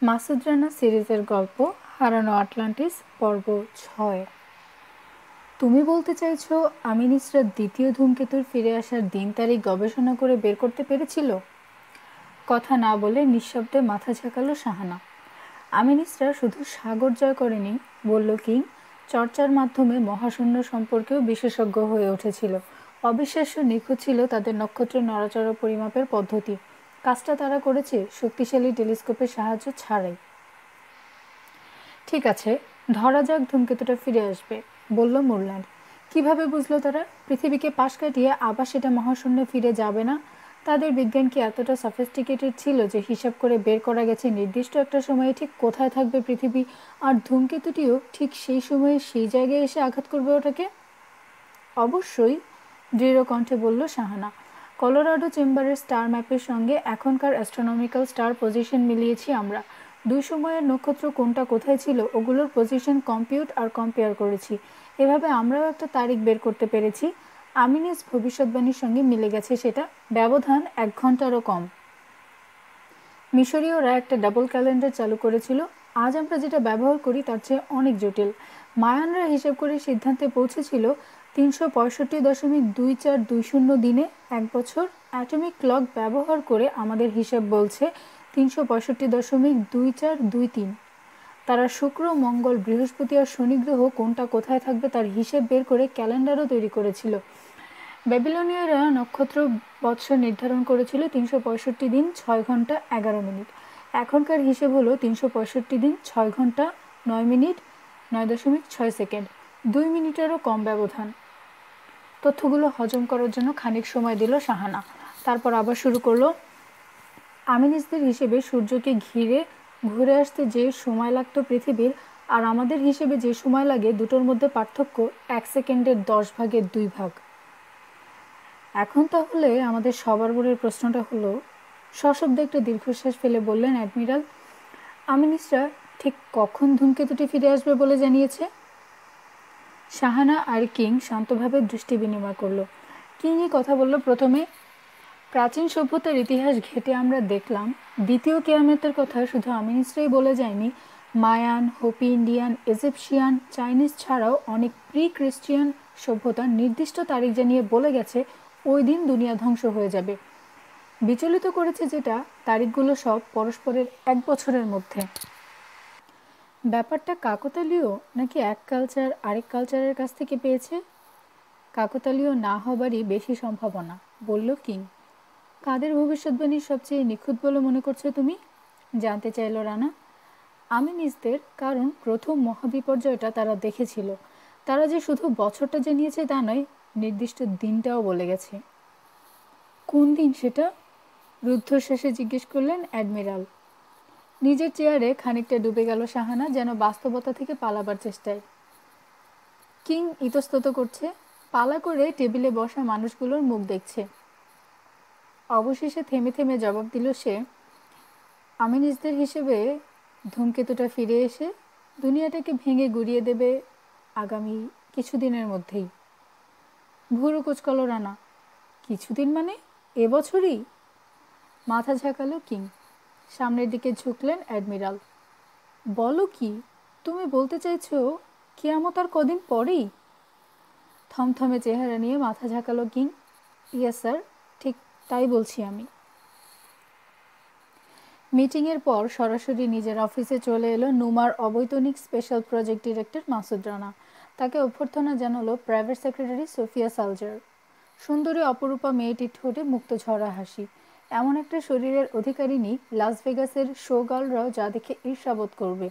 মাসুদ রানা সিরিজের গল্প হারানো আটলান্টিস পর্ব 6। তুমি বলতে চাইছো আমিন ইসরাত দ্বিতীয় ধূমকেতুর ফিরে আসার দিন তারিখ গবেষণা করে বের করতে পেরেছিল? কথা না বলে নিঃশব্দে মাথা ঝাঁকালো শাহানা। আমিন ইসরা শুধু সাগর জয় করেনি, বলল কিং, চর্চার মাধ্যমে মহাশূন্য সম্পর্কেও বিশেষজ্ঞ হয়ে উঠেছিল। অবিশ্বাস্য নিখুঁত ছিল তাদের নক্ষত্র নড়াচড়া পরিমাপের পদ্ধতি। কাজটা তারা করেছে শক্তিশালী টেলিস্কোপের সাহায্য ছাড়াই। ঠিক আছে, ধরা যাক ধূমকেতুটা ফিরে আসবে, বলল মুরল্যান্ড। কিভাবে বুঝলো তারা পৃথিবীকে পাশ কাটিয়ে আবার সেটা মহাশূন্যে ফিরে যাবে না? তাদের বিজ্ঞান কি এতটা সফিস্টিকেটেড ছিল যে হিসাব করে বের করা গেছে নির্দিষ্ট একটা সময়ে ঠিক কোথায় থাকবে পৃথিবী, আর ধূমকেতুটিও ঠিক সেই সময়ে সেই জায়গায় এসে আঘাত করবে ওটাকে? অবশ্যই, দৃঢ় কণ্ঠে বলল শাহানা। কলোরাডো চেম্বারের স্টার ম্যাপের সঙ্গে এখনকার অ্যাস্ট্রোনমিক্যাল স্টার পজিশন মিলিয়েছি আমরা। দুই সময়ের নক্ষত্র কোনটা কোথায় ছিল ওগুলোর পজিশন কম্পিউট আর কম্পেয়ার করেছি। এভাবে আমরাও একটা তারিখ বের করতে পেরেছি। আমিনিস ভবিষ্যৎবাণীর সঙ্গে মিলে গেছে সেটা। ব্যবধান 1 ঘন্টারও কম। মিশরীয়রা একটা ডাবল ক্যালেন্ডার চালু করেছিল। আজ আমরা যেটা ব্যবহার করি তার চেয়ে অনেক জটিল। মায়ানরা হিসেব করে সিদ্ধান্তে পৌঁছেছিল 365.2420 দিনে 1 বছর। অ্যাটমিক ক্লক ব্যবহার করে আমাদের হিসেব বলছে 365.2423। তারা শুক্র, মঙ্গল, বৃহস্পতি আর শনি গ্রহ কোনটা কোথায় থাকবে তার হিসেব বের করে ক্যালেন্ডারও তৈরি করেছিল। ব্যাবিলনীয়রা নক্ষত্র বৎসর নির্ধারণ করেছিল 365 দিন 6 ঘন্টা 11 মিনিট। এখনকার হিসেব হলো 365 দিন 6 ঘন্টা 9 মিনিট 9.6 সেকেন্ড। 2 মিনিটেরও কম ব্যবধান। তথ্যগুলো হজম করার জন্য খানিক সময় দিল শাহানা। তারপর আবার শুরু করলো। আমিনিসদের হিসেবে সূর্যকে ঘিরে ঘুরে আসতে যে সময় লাগতো পৃথিবীর আর আমাদের হিসেবে যে সময় লাগে, দুটোর মধ্যে পার্থক্য 1 সেকেন্ডের 10 ভাগের 2 ভাগ। এখন তাহলে আমাদের সবার বড় প্রশ্নটা হলো, সশব্দে একটা দীর্ঘশ্বাস ফেলে বললেন অ্যাডমিরাল, আমিনিসরা ঠিক কখন ধূমকেতুটি ফিরে আসবে বলে জানিয়েছে? শাহানা আর কিং শান্তভাবে দৃষ্টি বিনিময় করল। কিংই কথা বলল প্রথমে। প্রাচীন সভ্যতার ইতিহাস ঘেঁটে আমরা দেখলাম দ্বিতীয় কিয়ামতের কথা শুধু আমিনিসরাই বলে যায়নি। মায়ান, হোপি ইন্ডিয়ান, ইজিপশিয়ান, চাইনিজ ছাড়াও অনেক প্রি খ্রিস্টিয়ান সভ্যতা নির্দিষ্ট তারিখ জানিয়ে বলে গেছে ওই দিন দুনিয়া ধ্বংস হয়ে যাবে। বিচলিত করেছে যেটা, তারিখগুলো সব পরস্পরের 1 বছরের মধ্যে। ব্যাপারটা কাকতালীয় নাকি এক কালচার আরেক কালচারের কাছ থেকে পেয়েছে? কাকতালীয় না হবারই বেশি সম্ভাবনা, বলল কিং। কাদের ভবিষ্যৎবাণীর সবচেয়ে নিখুঁত বলে মনে করছো তুমি? জানতে চাইল রানা। আমিনিসদের, কারণ প্রথম মহাবিপর্যয়টা তারা দেখেছিল। তারা যে শুধু বছরটা জানিয়েছে তা নয়, নির্দিষ্ট দিনটাও বলে গেছে। কোন দিন সেটা? রুদ্ধশ্বাসে জিজ্ঞেস করলেন অ্যাডমিরাল। নিজের চেয়ারে খানিকটা ডুবে গেল শাহানা, যেন বাস্তবতা থেকে পালাবার চেষ্টায়। কিং ইতস্তত করছে, পালা করে টেবিলে বসা মানুষগুলোর মুখ দেখছে। অবশেষে থেমে থেমে জবাব দিল সে, আমিনিসদের হিসেবে ধূমকেতুটা ফিরে এসে দুনিয়াটাকে ভেঙে গুড়িয়ে দেবে আগামী কিছুদিনের মধ্যেই। ভুরু কুচকাল রানা। কিছুদিন মানে এবছরই? মাথা ঝাঁকালো কিং। সামনের দিকে ঝুঁকলেন অ্যাডমিরাল। বলো কি, তুমি বলতে চাইছো কিয়ামত আর কদিন পরেই? থমথমে চেহারা নিয়ে মাথা ঝাঁকালো কিং। ইয়েস স্যার, ঠিক তাই বলছি আমি। মিটিংয়ের পর সরাসরি নিজের অফিসে চলে এলো নুমার অবৈতনিক special project director Masud Rana. তাকে অভ্যর্থনা জানালো প্রাইভেট সেক্রেটারি সোফিয়া সালজার। সুন্দরী অপরূপা মেয়েটির ঠোঁটে মুক্ত ঝরা হাসি। এমন একটা শরীরের অধিকারিণী লাস ভেগাসের শো গার্লরাও যা দেখে ঈর্ষাবোধ করবে।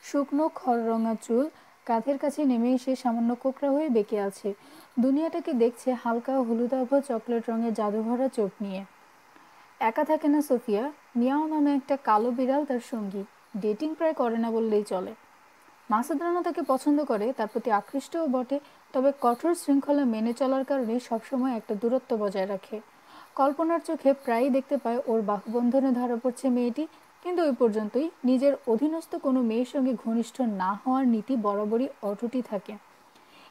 শুকনো খড়রঙা চুল, কাঁধের কাছে নেমে এসে সামান্য কোকড়া হয়ে বেঁকে আছে। দুনিয়াটাকে দেখছে হালকা হলুদাভ চকলেট রঙের জাদুভরা চোখ নিয়ে। একা থাকে না সোফিয়া, মিয়াও নামে একটা কালো বিড়াল তার সঙ্গী। ডেটিং প্রায় করে না বললেই চলে। মাসুদ রানা তাকে পছন্দ করে, তার প্রতি আকৃষ্টও বটে, তবে কঠোর শৃঙ্খলা মেনে চলার কারণে সবসময় একটা দূরত্ব বজায় রাখে। কল্পনার চোখে প্রায়ই দেখতে পায় ওর বাহুবন্ধনে ধরা পড়ছে মেয়েটি, কিন্তু ওই পর্যন্তই। নিজের অধীনস্থ কোনো মেয়ের সঙ্গে ঘনিষ্ঠ না হওয়ার নীতি বরাবরই অটুটই থাকে।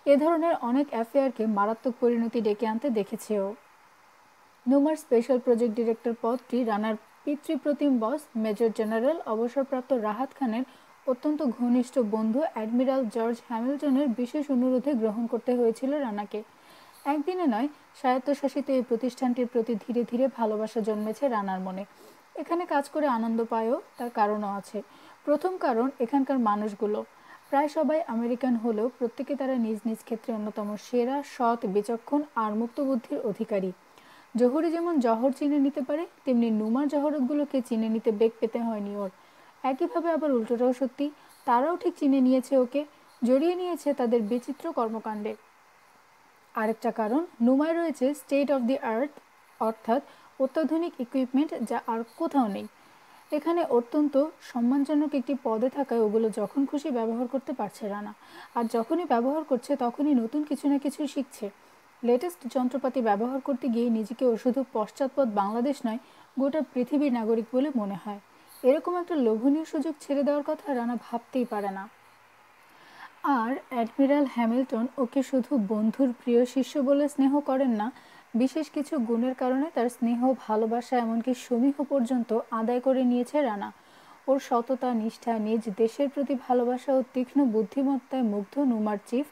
এ ধরনের অনেক অ্যাফেয়ারকে মারাত্মক পরিণতি ডেকে আনতে দেখেছে ও। নুমার স্পেশাল প্রজেক্ট ডিরেক্টর পদটি রানার পিতৃপ্রতিম বস মেজর জেনারেল অবসরপ্রাপ্ত রাহাত খানের অত্যন্ত ঘনিষ্ঠ বন্ধু অ্যাডমিরাল জর্জ হ্যামিল্টনের বিশেষ অনুরোধে গ্রহণ করতে হয়েছিল রানাকে। একদিনে নয়, স্বায়ত্তশাসিত এই প্রতিষ্ঠানটির প্রতি ধীরে ধীরে ভালোবাসা জন্মেছে রানার মনে। এখানে কাজ করে আনন্দ পায়ও, তার কারণও আছে। প্রথম কারণ, এখানকার মানুষগুলো প্রায় সবাই আমেরিকান হলেও প্রত্যেকে তারা নিজ নিজ ক্ষেত্রে অন্যতম সেরা, সৎ, বিচক্ষণ আর মুক্তবুদ্ধির অধিকারী। জহুরি যেমন জহর চিনে নিতে পারে, তেমনি নুমার জহরতগুলোকে চিনে নিতে বেগ পেতে হয়নি ওর। একইভাবে আবার উল্টোটাও সত্যি, তারাও ঠিক চিনে নিয়েছে ওকে, জড়িয়ে নিয়েছে তাদের বিচিত্র কর্মকাণ্ডে। আরেকটা কারণ, নুমায় রয়েছে স্টেট অফ দি আর্থ অর্থাৎ অত্যাধুনিক ইকুইপমেন্ট যা আর কোথাও নেই। এখানে অত্যন্ত সম্মানজনক একটি পদে থাকায় ওগুলো যখন খুশি ব্যবহার করতে পারছে রানা। আর যখনই ব্যবহার করছে তখনই নতুন কিছু না কিছু শিখছে। লেটেস্ট যন্ত্রপাতি ব্যবহার করতে গিয়ে নিজেকে ও শুধু পশ্চাৎপদ বাংলাদেশ নয়, গোটা পৃথিবীর নাগরিক বলে মনে হয়। এরকম একটা লোভনীয় সুযোগ ছেড়ে দেওয়ার কথা রানা ভাবতেই পারে না। আর অ্যাডমিরাল হ্যামিল্টন ওকে শুধু বন্ধুর প্রিয় শিষ্য বলে স্নেহ করেন না, বিশেষ কিছু গুণের কারণে তার স্নেহ, ভালোবাসা, এমনকি সমীহ পর্যন্ত আদায় করে নিয়েছে রানা। ওর সততা, নিষ্ঠা, নিজ দেশের প্রতি ভালোবাসা ও তীক্ষ্ণ বুদ্ধিমত্তায় মুগ্ধ নুমার চিফ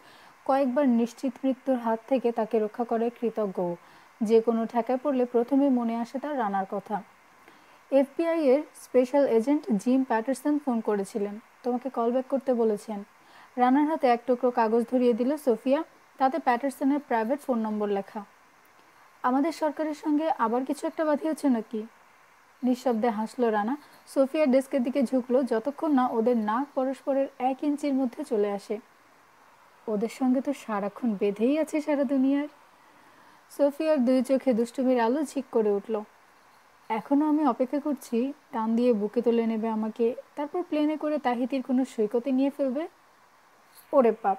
কয়েকবার নিশ্চিত মৃত্যুর হাত থেকে তাকে রক্ষা করে কৃতজ্ঞ। যে কোনো ঠেকায় পড়লে প্রথমে মনে আসে তার রানার কথা। এফবিআই এর special agent Jim Patterson phone করেছিলেন, তোমাকে কলব্যাক করতে বলেছেন। রানার হাতে এক টুকরো কাগজ ধরিয়ে দিল সোফিয়া, তাতে প্যাটারসনের প্রাইভেট ফোন নম্বর লেখা। আমাদের সরকারের সঙ্গে আবার কিছু একটা বাঁধিয়েছে নাকি? নিঃশব্দে হাসলো রানা। সোফিয়ার ডেস্কের দিকে ঝুঁকলো যতক্ষণ না ওদের নাক পরস্পরের 1 ইঞ্চির মধ্যে চলে আসে। ওদের সঙ্গে তো সারাক্ষণ বেঁধেই আছে সারা দুনিয়ার। সোফিয়ার 2 চোখে দুষ্টুমির আলো ঝিক করে উঠল। এখনও আমি অপেক্ষা করছি টান দিয়ে বুকে তুলে নেবে আমাকে, তারপর প্লেনে করে তাহিতির কোনো সৈকতে নিয়ে ফেলবে। ওরে পাপ!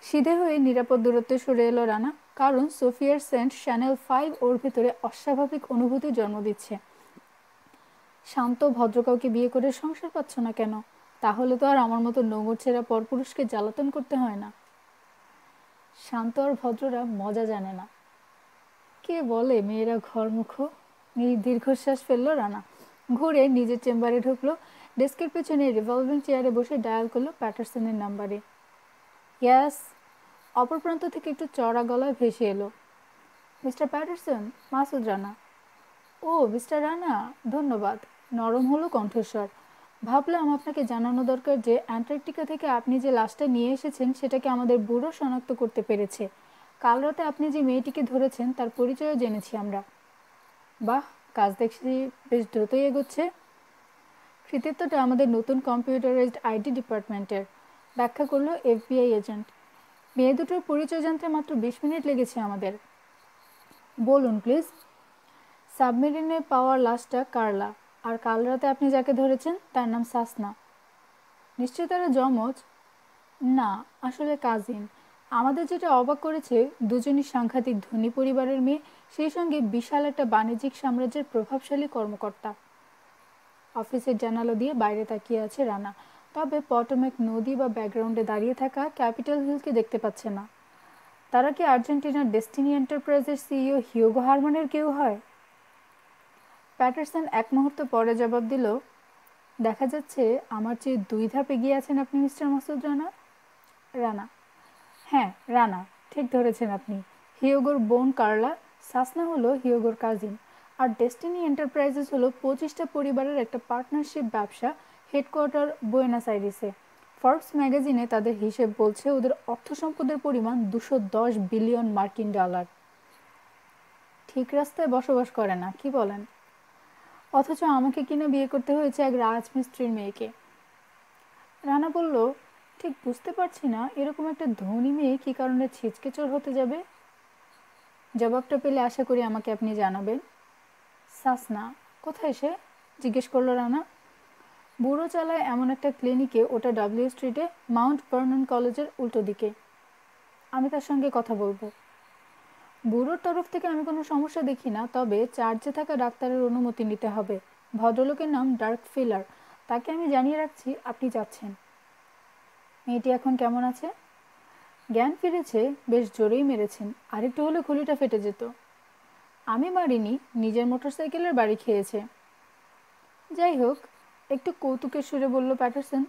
সিধে হয়ে নিরাপদ দূরত্বে সরে এলো রানা, কারণ সোফিয়ার সেন্ট চ্যানেল 5 ওর ভেতরে অস্বাভাবিক অনুভূতি জন্ম দিচ্ছে। শান্ত ভদ্র কাউকে বিয়ে করে সংসার পাচ্ছ না কেন? তাহলে তো আর আমার মতো নোংর ছেঁড়া পরপুরুষকে জ্বালাতন করতে হয় না। শান্ত আর ভদ্ররা মজা জানে না। কে বলে মেয়েরা ঘরমুখো? দীর্ঘশ্বাস ফেললো রানা। ঘুরে নিজের চেম্বারে ঢুকলো। ডেস্কের পেছনে রিভলভিং চেয়ারে বসে ডায়াল করলো প্যাটারসনের নাম্বারে। ইয়াস। অপর প্রান্ত থেকে একটু চড়া গলায় ভেসে এলো, মিস্টার প্যাটারসন, মাসুদ রানা। ও মিস্টার রানা, ধন্যবাদ। নরম হলো কণ্ঠস্বর। ভাবলাম আপনাকে জানানো দরকার যে অ্যান্টার্কটিকা থেকে আপনি যে লাশটা নিয়ে এসেছেন সেটাকে আমাদের ব্যুরো শনাক্ত করতে পেরেছে। কাল রাতে আপনি যে মেয়েটিকে ধরেছেন তার পরিচয়ও জেনেছি আমরা। বাহ, কাজ দেখছি বেশ দ্রুতই এগোচ্ছে। কৃতিত্বটা আমাদের নতুন কম্পিউটারাইজড আইটি ডিপার্টমেন্টের, ব্যাখ্যা করলো এফবিআই এজেন্ট। মেয়ে দুটোর পরিচয় জানতে মাত্র 20 মিনিট লেগেছে আমাদের। বলুন প্লিজ। সাবমেরিনে পাওয়ার লাশটা কার্লা, আর কাল রাতে আপনি যাকে ধরেছেন তার নাম সাসনা। নিশ্চয়ই তারা যমজ? না, আসলে কাজিন। আমাদের যেটা অবাক করেছে, দুজনই সাংঘাতিক ধনী পরিবারের মেয়ে, সেই সঙ্গে বিশাল একটা বাণিজ্যিক সাম্রাজ্যের প্রভাবশালী কর্মকর্তা। অফিসের জানালা দিয়ে বাইরে তাকিয়ে আছে রানা, তবে পটোম্যাক নদী বা ব্যাকগ্রাউন্ডে দাঁড়িয়ে থাকা ক্যাপিটাল হিলকে দেখতে পাচ্ছে না। তারা কি আর্জেন্টিনার ডেস্টিনি এন্টারপ্রাইজের সিইও হিউগো হারমানের কেউ হয়? প্যাটারসন এক মুহূর্ত পরে জবাব দিল, দেখা যাচ্ছে আমার চেয়ে 2 ধাপ এগিয়ে আছেন আপনি মিস্টার মাসুদ রানা। রানা: হ্যাঁ রানা, ঠিক ধরেছেন আপনি। হিউগোর বোন কার্লা, সাসনা হলো হিউগোর কাজিন। আর ডেস্টিনি এন্টারপ্রাইজেস হলো 25টা পরিবারের একটা পার্টনারশিপ ব্যবসা, হেডকোয়ার্টার বুয়েনোস আইরেসে। ফর্বস ম্যাগাজিনে তাদের হিসেব বলছে ওদের অর্থ সম্পদের পরিমাণ 210 বিলিয়ন মার্কিন ডলার। ঠিক রাস্তায় বসবাস করে না, কি বলেন? অথচ আমাকে কিনা বিয়ে করতে হয়েছে এক রাজমিস্ত্রির মেয়েকে। রানা বলল, ঠিক বুঝতে পারছি না এরকম একটা ধনী মেয়ে কী কারণে ছিচকে চোর হতে যাবে। জবাবটা পেলে আশা করি আমাকে আপনি জানাবেন। সাসনা কোথায় সে? জিজ্ঞেস করলো রানা। বুড়ো চালায় এমন একটা ক্লিনিকে, ওটা ডাব্লিউ স্ট্রিটে, মাউন্ট ভার্নন কলেজের উল্টো দিকে। আমি তার সঙ্গে কথা বলবো। বুড়োর তরফ থেকে আমি কোনো সমস্যা দেখি না, তবে চার্জে থাকা ডাক্তারের অনুমতি নিতে হবে। ভদ্রলোকের নাম ডার্ক ফিলার, তাকে আমি জানিয়ে রাখছি আপনি যাচ্ছেন। মেয়েটি এখন কেমন আছে? জ্ঞান ফিরেছে, বেশ জোরেই মেরেছেন, আরেকটু হলে খুলিটা ফেটে যেত। আমি মারিনি, নিজের মোটরসাইকেলের বাড়ি খেয়েছে। যাই হোক, একটু কৌতুকের সুরে বলল প্যাটারসন,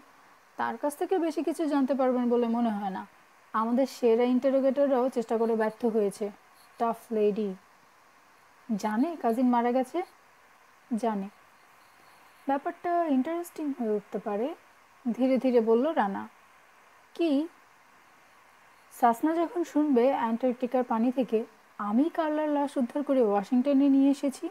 তার কাছ থেকে বেশি কিছু জানতে পারবেন বলে মনে হয় না। আমাদের সেরা ইন্টারোগেটররাও চেষ্টা করে ব্যর্থ হয়েছে। Tough lady. জানে কাজিন মারা গেছে? জানে। ব্যাপারটা ইন্টারেস্টিং হয়ে উঠতে পারে, ধীরে ধীরে বলল রানা। কি? সাসনা যখন শুনবে অ্যান্টার্কটিকার পানি থেকে আমি কার্লার লাশ উদ্ধার করে ওয়াশিংটনে নিয়ে এসেছি।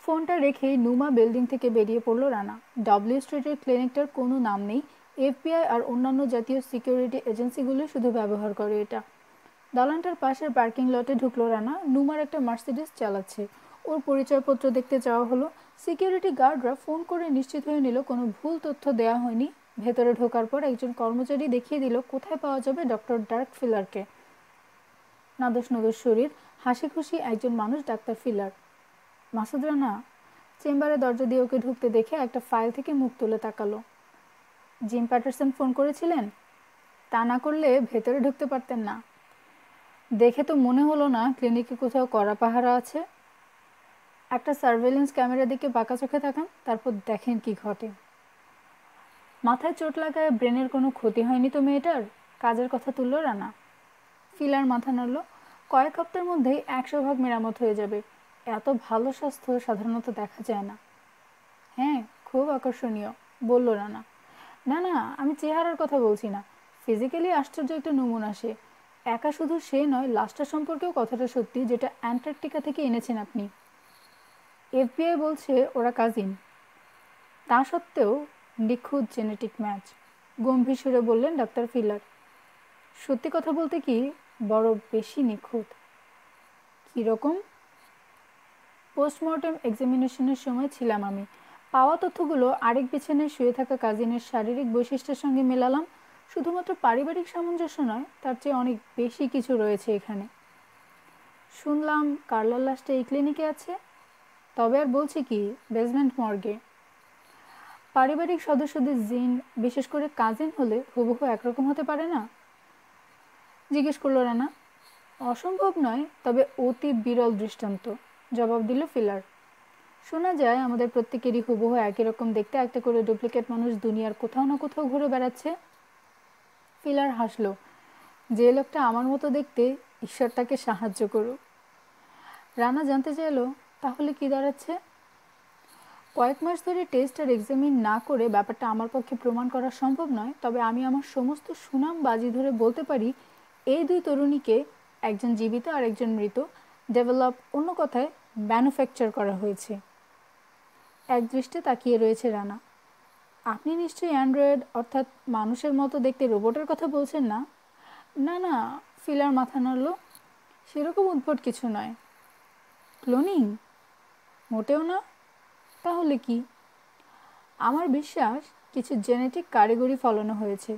ফোনটা রেখেই নুমা বিল্ডিং থেকে বেরিয়ে পড়ল রানা। ডব্লিউ স্ট্রিটের ক্লিনিকটার কোনো নাম নেই। এফবিআই আর অন্যান্য জাতীয় সিকিউরিটি এজেন্সিগুলো শুধু ব্যবহার করে এটা। দালানটার পাশের পার্কিং লটে ঢুকলো রানা। নুমার একটা মার্সিডিস চালাচ্ছে। ওর পরিচয়পত্র দেখতে চাওয়া হলো। সিকিউরিটি গার্ডরা ফোন করে নিশ্চিত হয়ে নিল কোনো ভুল তথ্য দেওয়া হয়নি। ভেতরে ঢোকার পর একজন কর্মচারী দেখিয়ে দিল কোথায় পাওয়া যাবে ডক্টর ডার্ক ফিলারকে। নাদোষ নদোষ শরীর, হাসি খুশি একজন মানুষ ডাক্তার ফিলার। মাসুদ রানা চেম্বারে দরজা দিয়ে ওকে ঢুকতে দেখে একটা ফাইল থেকে মুখ তুলে তাকালো। জিম প্যাটারসন ফোন করেছিলেন? তা না করলে ভেতরে ঢুকতে পারতেন না। দেখে তো মনে হলো না ক্লিনিকে কোথাও কড়া পাহারা আছে। একটা সার্ভেলেন্স ক্যামেরার দিকে বাঁকা চোখে তাকান, তারপর দেখেন কি ঘটে। মাথায় চোট লাগায় ব্রেনের কোনো ক্ষতি হয়নি তো মেয়েটার? কাজের কথা তুলল রানা। ফিলার মাথা নাড়ল। কয়েক হপ্তার মধ্যেই 100% মেরামত হয়ে যাবে। এত ভালো স্বাস্থ্য সাধারণত দেখা যায় না। হ্যাঁ, খুব আকর্ষণীয়, বলল রানা। না না, আমি চেহারার কথা বলছি না। ফিজিক্যালি আশ্চর্য একটা নমুনা সে। একা শুধু সে নয়, লাশটা সম্পর্কেও কথাটা সত্যি, যেটা অ্যান্টার্কটিকা থেকে এনেছেন আপনি। এফবিআই বলছে ওরা কাজিন। তা সত্ত্বেও নিখুঁত জেনেটিক ম্যাচ, গম্ভীর সুরে বললেন ডাক্তার ফিলার। সত্যি কথা বলতে কি, বড় বেশি নিখুঁত। কীরকম? পোস্টমর্টেম এক্সামিনেশনের সময় ছিলাম আমি। পাওয়া তথ্যগুলো আরেক বিছানায় শুয়ে থাকা কাজিনের শারীরিক বৈশিষ্ট্যের সঙ্গে মেলালাম। শুধুমাত্র পারিবারিক সামঞ্জস্য নয়, তার চেয়ে অনেক বেশি কিছু রয়েছে এখানে। শুনলাম কার্লার লাশটা এই ক্লিনিকে আছে। তবে আর বলছি কি, বেসমেন্ট মর্গে। পারিবারিক সদস্যদের জিন, বিশেষ করে কাজিন হলে হুবহু একরকম হতে পারে না? জিজ্ঞেস করল রানা। অসম্ভব নয়, তবে অতি বিরল দৃষ্টান্ত, জবাব দিল ফিলার। শোনা যায় আমাদের প্রত্যেকেরই হুবহু একই রকম দেখতে একটা করে ডুপ্লিকেট মানুষ দুনিয়ার কোথাও না কোথাও ঘুরে বেড়াচ্ছে। ফিলার হাসল। যে লোকটা আমার মতো দেখতে, ঈশ্বর তাকে সাহায্য করুক। রানা জানতে চাইল, তাহলে কি দাঁড়াচ্ছে? কয়েক মাস ধরে টেস্ট আর এক্সামিন না করে ব্যাপারটা আমার পক্ষে প্রমাণ করা সম্ভব নয়, তবে আমি আমার সমস্ত সুনাম বাজি ধরে বলতে পারি এই দুই তরুণীকে, একজন জীবিত আর একজন মৃত, ডেভেলপ, অন্য কথায় ম্যানুফ্যাকচার করা হয়েছে। এক দৃষ্টে তাকিয়ে রয়েছে রানা। আপনি নিশ্চয়ই অ্যান্ড্রয়েড, অর্থাৎ মানুষের মতো দেখতে রোবটের কথা বলছেন না? না না, ফিলার মাথা নাড়ল। সেরকম উদ্ভট কিছু নয়। ক্লোনিং? মোটেও না। তাহলে কি? আমার বিশ্বাস কিছু জেনেটিক কারিগরি ফলানো হয়েছে।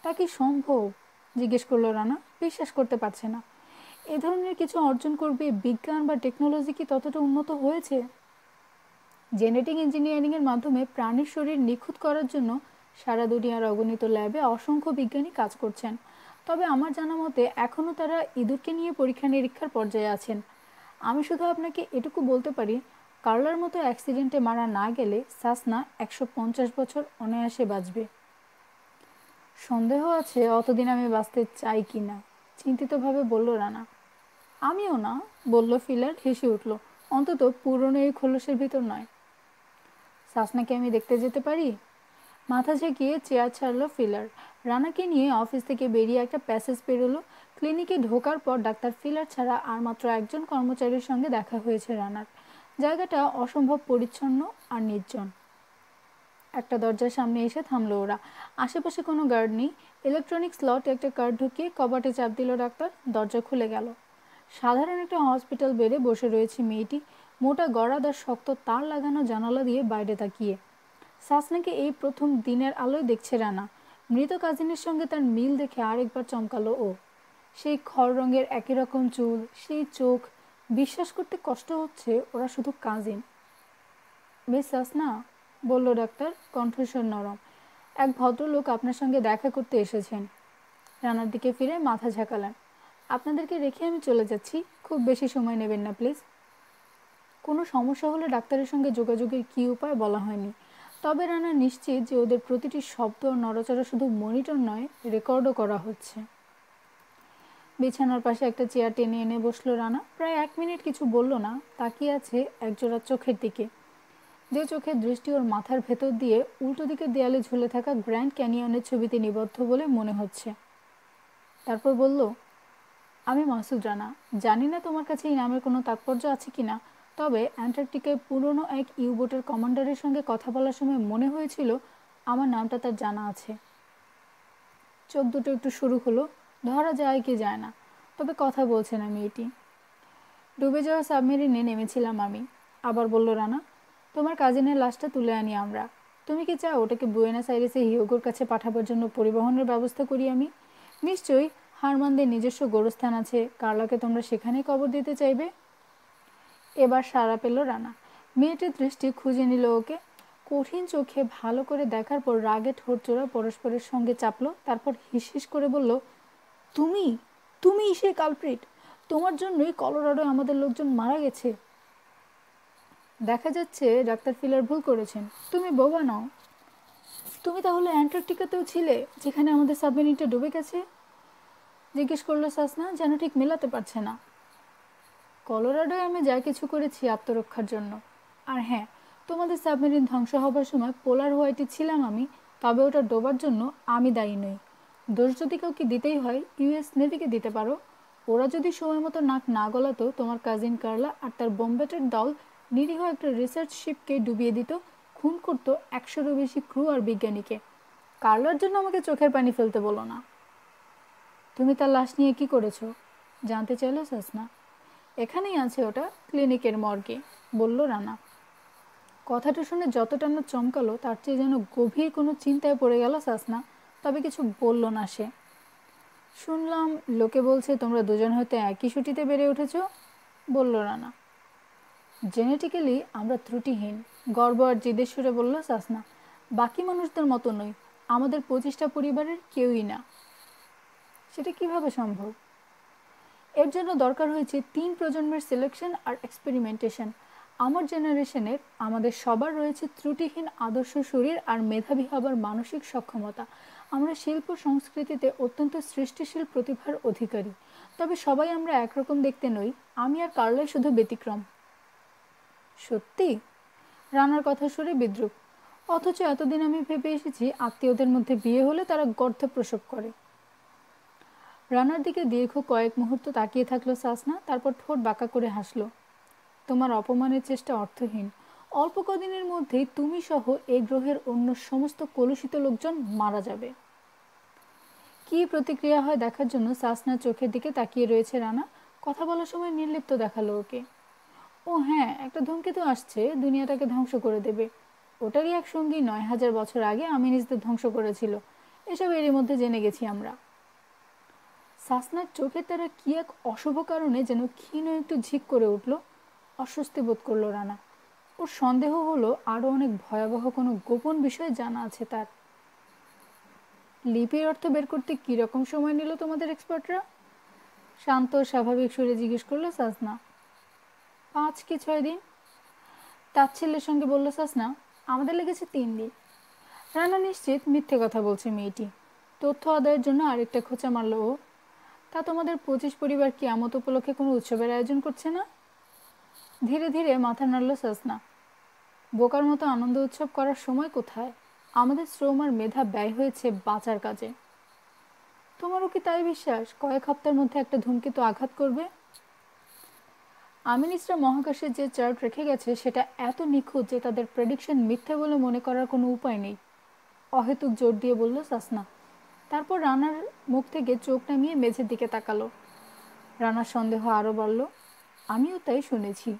তা কি সম্ভব? জিজ্ঞেস করলো রানা, বিশ্বাস করতে পারছে না। এ ধরনের কিছু অর্জন করবে বিজ্ঞান বা টেকনোলজি কি ততটা উন্নত হয়েছে? জেনেটিক ইঞ্জিনিয়ারিংয়ের মাধ্যমে প্রাণীর শরীর নিখুঁত করার জন্য সারা দুনিয়ার অগণিত ল্যাবে অসংখ্য বিজ্ঞানী কাজ করছেন। তবে আমার জানা মতে এখনও তারা ইঁদুরকে নিয়ে পরীক্ষা নিরীক্ষার পর্যায়ে আছেন। আমি শুধু আপনাকে এটুকু বলতে পারি, কার্লার মতো অ্যাক্সিডেন্টে মারা না গেলে সাসনা 150 বছর অনায়াসে বাঁচবে। সন্দেহ আছে অতদিন আমি বাঁচতে চাই কি না, চিন্তিতভাবে বলল রানা। আমিও না, বলল ফিলার, হেসে উঠল। অন্তত পুরনো এই খোলসের ভিতর নয়। সাসনাকে আমি দেখতে যেতে পারি? মাথা ঝেঁকিয়ে চেয়ার ছাড়ল ফিলার। রানাকে নিয়ে অফিস থেকে বেরিয়ে একটা প্যাসেজ পেরোলো। ক্লিনিকে ঢোকার পর ডাক্তার ফিলার ছাড়া আর মাত্র একজন কর্মচারীর সঙ্গে দেখা হয়েছে রানার। জায়গাটা অসম্ভব পরিচ্ছন্ন আর নির্জন। একটা দরজার সামনে এসে থামলো ওরা। আশেপাশে কোনো গার্ড নেই। ইলেকট্রনিক স্লটে একটা কার্ড ঢুকিয়ে কবাটে চাপ দিল ডাক্তার। দরজা খুলে গেল। সাধারণ একটা হসপিটাল বেডে বসে রয়েছে মেয়েটি, মোটা গড়াদার শক্ত তার লাগানো জানালা দিয়ে বাইরে তাকিয়ে। সাসনাকে এই প্রথম দিনের আলোয় দেখছে রানা। মৃত কাজিনের সঙ্গে তার মিল দেখে আরেকবার চমকালো ও। সেই খড় রঙের একই রকম চুল, সেই চোখ। বিশ্বাস করতে কষ্ট হচ্ছে ওরা শুধু কাজিন। মিস সাসনা, বলল ডাক্তার, কণ্ঠস্বর নরম। এক ভদ্রলোক আপনার সঙ্গে দেখা করতে এসেছেন। রানার দিকে ফিরে মাথা ঝাঁকালেন। আপনাদেরকে রেখে আমি চলে যাচ্ছি, খুব বেশি সময় নেবেন না প্লিজ। কোনো সমস্যা হলে ডাক্তারের সঙ্গে যোগাযোগের কী উপায় বলা হয়নি। তবে রানা নিশ্চিত যে ওদের প্রতিটি শব্দ ও নড়াচড়া শুধু মনিটর নয়, রেকর্ডও করা হচ্ছে। বিছানার পাশে একটা চেয়ার টেনে এনে বসলো রানা। প্রায় 1 মিনিট কিছু বলল না, তাকিয়ে আছে একজোড়া চোখের দিকে, যে চোখের দৃষ্টি ওর মাথার ভেতর দিয়ে উল্টো দিকের দেয়ালে ঝুলে থাকা গ্র্যান্ড ক্যানিয়নের ছবিতে নিবদ্ধ বলে মনে হচ্ছে। তারপর বলল, আমি মাসুদ রানা। জানি না তোমার কাছে এই নামের কোনো তাৎপর্য আছে কিনা, তবে অ্যান্টার্কটিকায় পুরনো এক ইউবোটের কমান্ডারের সঙ্গে কথা বলার সময় মনে হয়েছিল আমার নামটা তার জানা আছে। চোখ দুটো একটু শুরু হলো, ধরা যায় কি যায় না, তবে কথা বলছে না মেয়েটি। ডুবে যাওয়া সাবমেরিনে নেমেছিলাম আমি। আবার বলল রানা, তোমার কাজিনের লাশটা তুলে আনি আমরা। তুমি কি চাও ওটাকে বুয়েনাস আইরেসে হিয়োগোর কাছে পাঠাবার জন্য পরিবহনের ব্যবস্থা করি আমি? নিশ্চয়ই হারমানদের নিজস্ব গোরস্থান আছে, কার্লাকে তোমরা সেখানেই কবর দিতে চাইবে। এবার সাড়া পেল রানা। মেয়েটির দৃষ্টি খুঁজে নিল ওকে। কঠিন চোখে ভালো করে দেখার পর রাগে ঠোঁটজোড়া পরস্পরের সঙ্গে চাপলো। তারপর হিসহিস করে বলল, তুমি তুমিই সেই কালপ্রিট। তোমার জন্যই কলোরাডোয় আমাদের লোকজন মারা গেছে। দেখা যাচ্ছে ডাক্তার ফিলার ভুল করেছেন। তুমি বোবা নও। তুমি তাহলে অ্যান্টার্কটিকাতেও ছিলে, যেখানে আমাদের সাবমেরিনটা ডুবে গেছে? জিজ্ঞেস করলো সাসনা, যেন ঠিক মেলাতে পারছে না। কলোরাডোয় আমি যা কিছু করেছি আত্মরক্ষার জন্য। আর হ্যাঁ, তোমাদের সাবমেরিন ধ্বংস হবার সময় পোলার হোয়াইটে ছিলাম আমি, তবে ওটা ডোবার জন্য আমি দায়ী নই। দোষ যদি কাউকে দিতেই হয়, ইউএস নেভিকে দিতে পারো। ওরা যদি সময় মতো নাক না গলাতো, তোমার কাজিন কার্লা আর তার বোম্বেটের দল নিরীহ একটা রিসার্চ শিপকে ডুবিয়ে দিত, খুন করতো 100-রও বেশি ক্রু আর বিজ্ঞানীকে। কার্লার জন্য আমাকে চোখের পানি ফেলতে বলো না। তুমি তার লাশ নিয়ে কি করেছো জানতে চাইল সাসনা। এখানেই আছে ওটা, ক্লিনিকের মর্গে, বলল রানা। কথাটা শুনে যতটা না চমকালো, তার চেয়ে যেন গভীর কোনো চিন্তায় পড়ে গেল সাসনা। তবে কিছু বলল না সে। শুনলাম লোকে বলছে তোমরা দুজন হয়তো একই শুটিতে বেড়ে উঠেছ, বলল রানা। জেনেটিক্যালি আমরা ত্রুটিহীন, গর্ব আর জিদের সুরে বলল সাসনা। বাকি মানুষদের মতো নই, আমাদের 25টা পরিবারের কেউই না। সেটা কিভাবে সম্ভব? এর জন্য দরকার হয়েছে 3 প্রজন্মের সিলেকশন আর এক্সপেরিমেন্টেশন। আমার জেনারেশনের আমাদের সবার রয়েছে ত্রুটিহীন আদর্শ শরীর আর মেধাবী হবার মানসিক সক্ষমতা। আমরা শিল্প সংস্কৃতিতে অত্যন্ত সৃষ্টিশীল প্রতিভার অধিকারী। তবে সবাই আমরা একরকম দেখতে নই। আমি আর কার্লাই শুধু ব্যতিক্রম। সত্যি? রানার কথা শুনে বিদ্রুপ। অথচ এতদিন আমি ভেবে এসেছি আত্মীয়দের মধ্যে বিয়ে হলে তারা গর্তে প্রসব করে। রানার দিকে দীর্ঘ কয়েক মুহূর্ত তাকিয়ে থাকলো সাসনা, তারপর ঠোঁট বাঁকা করে হাসলো। তোমার অপমানের চেষ্টা অর্থহীন। অল্প কদিনের মধ্যেই তুমি সহ এই গ্রহের অন্য সমস্ত কলুষিত লোকজন মারা যাবে। কি প্রতিক্রিয়া হয় দেখার জন্য সাসনার চোখের দিকে তাকিয়ে রয়েছে রানা। কথা বলার সময় নির্লিপ্ত দেখালো ওকে। ও হ্যাঁ, একটা ধূমকেতু আসছে, দুনিয়াটাকে ধ্বংস করে দেবে। ওটারই এক সঙ্গী 9000 বছর আগে আমিনিসদের ধ্বংস করেছিল। এসব এরই মধ্যে জেনে গেছি আমরা। সাসনার চোখের তারা কি এক অশুভ কারণে যেন ক্ষীণ একটু ঝিক করে উঠল। অস্বস্তি বোধ করলো রানা। ওর সন্দেহ হলো আরও অনেক ভয়াবহ কোনো গোপন বিষয় জানা আছে তার। লিপির অর্থ বের করতে কীরকম সময় নিল তোমাদের এক্সপার্টরা? শান্ত স্বাভাবিক সুরে জিজ্ঞেস করলো সাসনা। 5 কি 6 দিন, তাচ্ছিল্যের সঙ্গে বলল সাসনা। আমাদের লেগেছে 3 দিন। রানা নিশ্চিত মিথ্যে কথা বলছে মেয়েটি। তথ্য আদায়ের জন্য আরেকটা খোঁচা মারল ও। তা তোমাদের 25 পরিবার কিয়ামত উপলক্ষে কোনো উৎসবের আয়োজন করছে না? ধীরে ধীরে মাথা নাড়ল সাসনা। বোকার মতো আনন্দ উৎসব করার সময় কোথায়? আমাদের শ্রম আর মেধা ব্যয় হয়েছে বাঁচার কাজে। তোমারও কি তাই বিশ্বাস কয়েক হপ্তার মধ্যে একটা ধূমকেতু আঘাত করবে? আমিনিসরা মহাকাশে যে চার্ট রেখে গেছে সেটা এত নিখুঁত যে তাদের প্রেডিকশন মিথ্যে বলে মনে করার কোনো উপায় নেই, অহেতুক জোর দিয়ে বলল সাসনা। তারপর রানার মুখ থেকে চোখ নামিয়ে মেঝের দিকে তাকালো। রানার সন্দেহ আরও বাড়ল। আমিও তাই শুনেছি।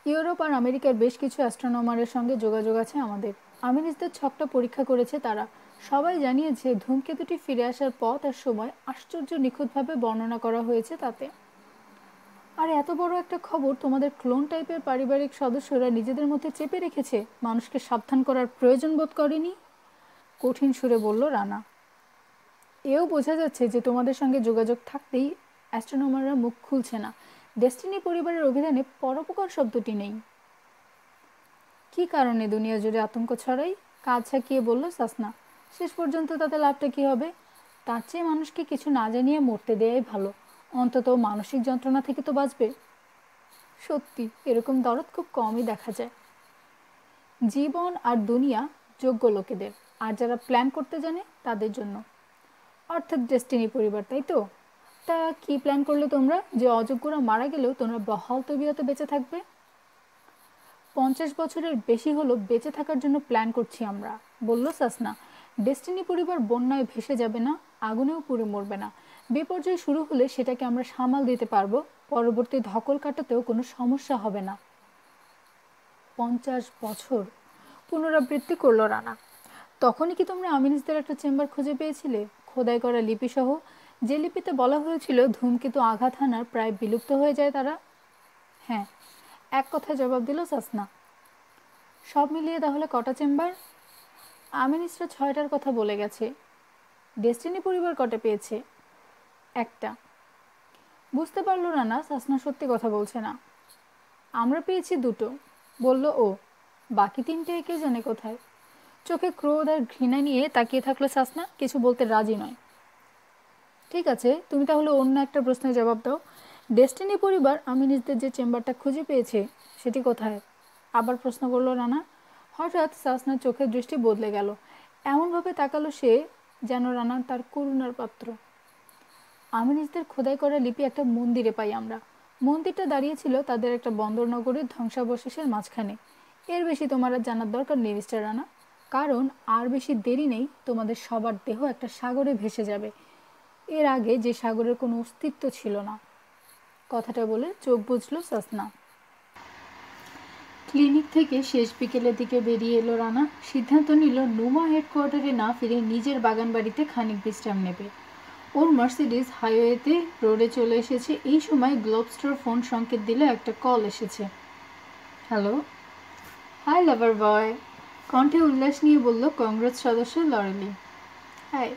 ইউরোপ আর আমেরিকার বেশ কিছু অ্যাস্ট্রোনমারের সঙ্গে যোগাযোগ আছে আমাদের। আমিনিসদের ছকটা পরীক্ষা করেছে তারা। সবাই জানিয়েছে ধূমকেতুটি ফিরে আসার পথ আর সময় আশ্চর্য নিখুঁতভাবে বর্ণনা করা হয়েছে তাতে। আর এত বড় একটা খবর তোমাদের ক্লোন টাইপের পারিবারিক সদস্যরা নিজেদের মধ্যে চেপে রেখেছে, মানুষকে সাবধান করার প্রয়োজন বোধ করেনি? কঠিন সুরে বলল রানা। এও বোঝা যাচ্ছে যে তোমাদের সঙ্গে যোগাযোগ থাকতেই অ্যাস্ট্রোনমাররা মুখ খুলছে না। ডেস্টিনি পরিবারের অভিধানে পরোপকার শব্দটি নেই। কি কারণে দুনিয়া জুড়ে আতঙ্ক ছড়াই? কাজ ছাকিয়ে বলল সাসনা। শেষ পর্যন্ত তাতে লাভটা কি হবে? তার চেয়ে মানুষকে কিছু না জানিয়ে মরতে দেয়াই ভালো, অন্তত মানসিক যন্ত্রণা থেকে তো বাঁচবে। সত্যি এরকম দরদ খুব কমই দেখা যায়। জীবন আর দুনিয়া যোগ্য লোকেদের, আর যারা প্ল্যান করতে জানে তাদের জন্য। অর্থাৎ ডেস্টিনি পরিবার, তাই তো? তা কি প্ল্যান করলে তোমরা যে অযোগ্যরা মারা গেলেও তোমরা বহাল তবিয়তে বেঁচে থাকবে? 50 বছরের বেশি হলো বেঁচে থাকার জন্য প্ল্যান করছি আমরা, বলল সাসনা। ডেস্টিনি পরিবার বন্যায় ভেসে যাবে না, আগুনেও পুড়ে মরবে না। বিপর্যয় শুরু হলে সেটাকে আমরা সামাল দিতে পারবো, পরবর্তী ধকল কাটাতেও কোনো সমস্যা হবে না। 50 বছর, পুনরাবৃত্তি করল রানা। তখনই কি তোমরা আমিনিসদের একটা চেম্বার খুঁজে পেয়েছিলে, খোদাই করা লিপিসহ, যে লিপিতে বলা হয়েছিল ধূমকেতু আঘাত হানার প্রায় বিলুপ্ত হয়ে যায় তারা? হ্যাঁ, এক কথায় জবাব দিল সাসনা। সব মিলিয়ে তাহলে কটা চেম্বার? আমিনিসরা 6টার কথা বলে গেছে। ডেস্টিনি পরিবার কটা পেয়েছে? একটা। বুঝতে পারলো রানা সাসনা সত্যি কথা বলছে না। আমরা পেয়েছি 2টো, বলল ও। বাকি 3টে কে জানে কোথায়। চোখে ক্রোধ আর ঘৃণা নিয়ে তাকিয়ে থাকলো সাসনা, কিছু বলতে রাজি নয়। ঠিক আছে, তুমি তাহলে অন্য একটা প্রশ্নের জবাব দাও। ডেস্টিনি পরিবার আমিনিসদের যে চেম্বারটা খুঁজে পেয়েছে সেটি কোথায়? আবার প্রশ্ন করলো রানা। হঠাৎ সাসনার চোখের দৃষ্টি বদলে গেল। এমনভাবে তাকালো সে যেন রানা তার করুণার পাত্র। আমিনিসদের খোদাই করা লিপি একটা মন্দিরে পাই আমরা। মন্দিরটা দাঁড়িয়েছিল তাদের একটা বন্দরনগরীর ধ্বংসাবশেষের মাঝখানে। এর বেশি তোমার আর জানার দরকার নেই মিস্টার রানা, কারণ আর বেশি দেরি নেই, তোমাদের সবার দেহ একটা সাগরে ভেসে যাবে, এর আগে যে সাগরের কোনো অস্তিত্ব ছিল না। কথাটা বলে চোখ বুজল সাসনা। ক্লিনিক থেকে শেষ বিকেলের দিকে বেরিয়ে এলো রানা। সিদ্ধান্ত নিল নুমা হেডকোয়ার্টারে না ফিরে নিজের বাগান বাড়িতে খানিক বিশ্রাম নেবে। ওর মার্সিডিজ হাইওয়েতে রোডে চলে এসেছে। এই সময় গ্লোবস্টার ফোন সংকেত দিলে একটা কল এসেছে। হ্যালো। হাই লাভার বয়, কণ্ঠে উল্লাস নিয়ে বলল কংগ্রেস সদস্য লরেলি। হাই,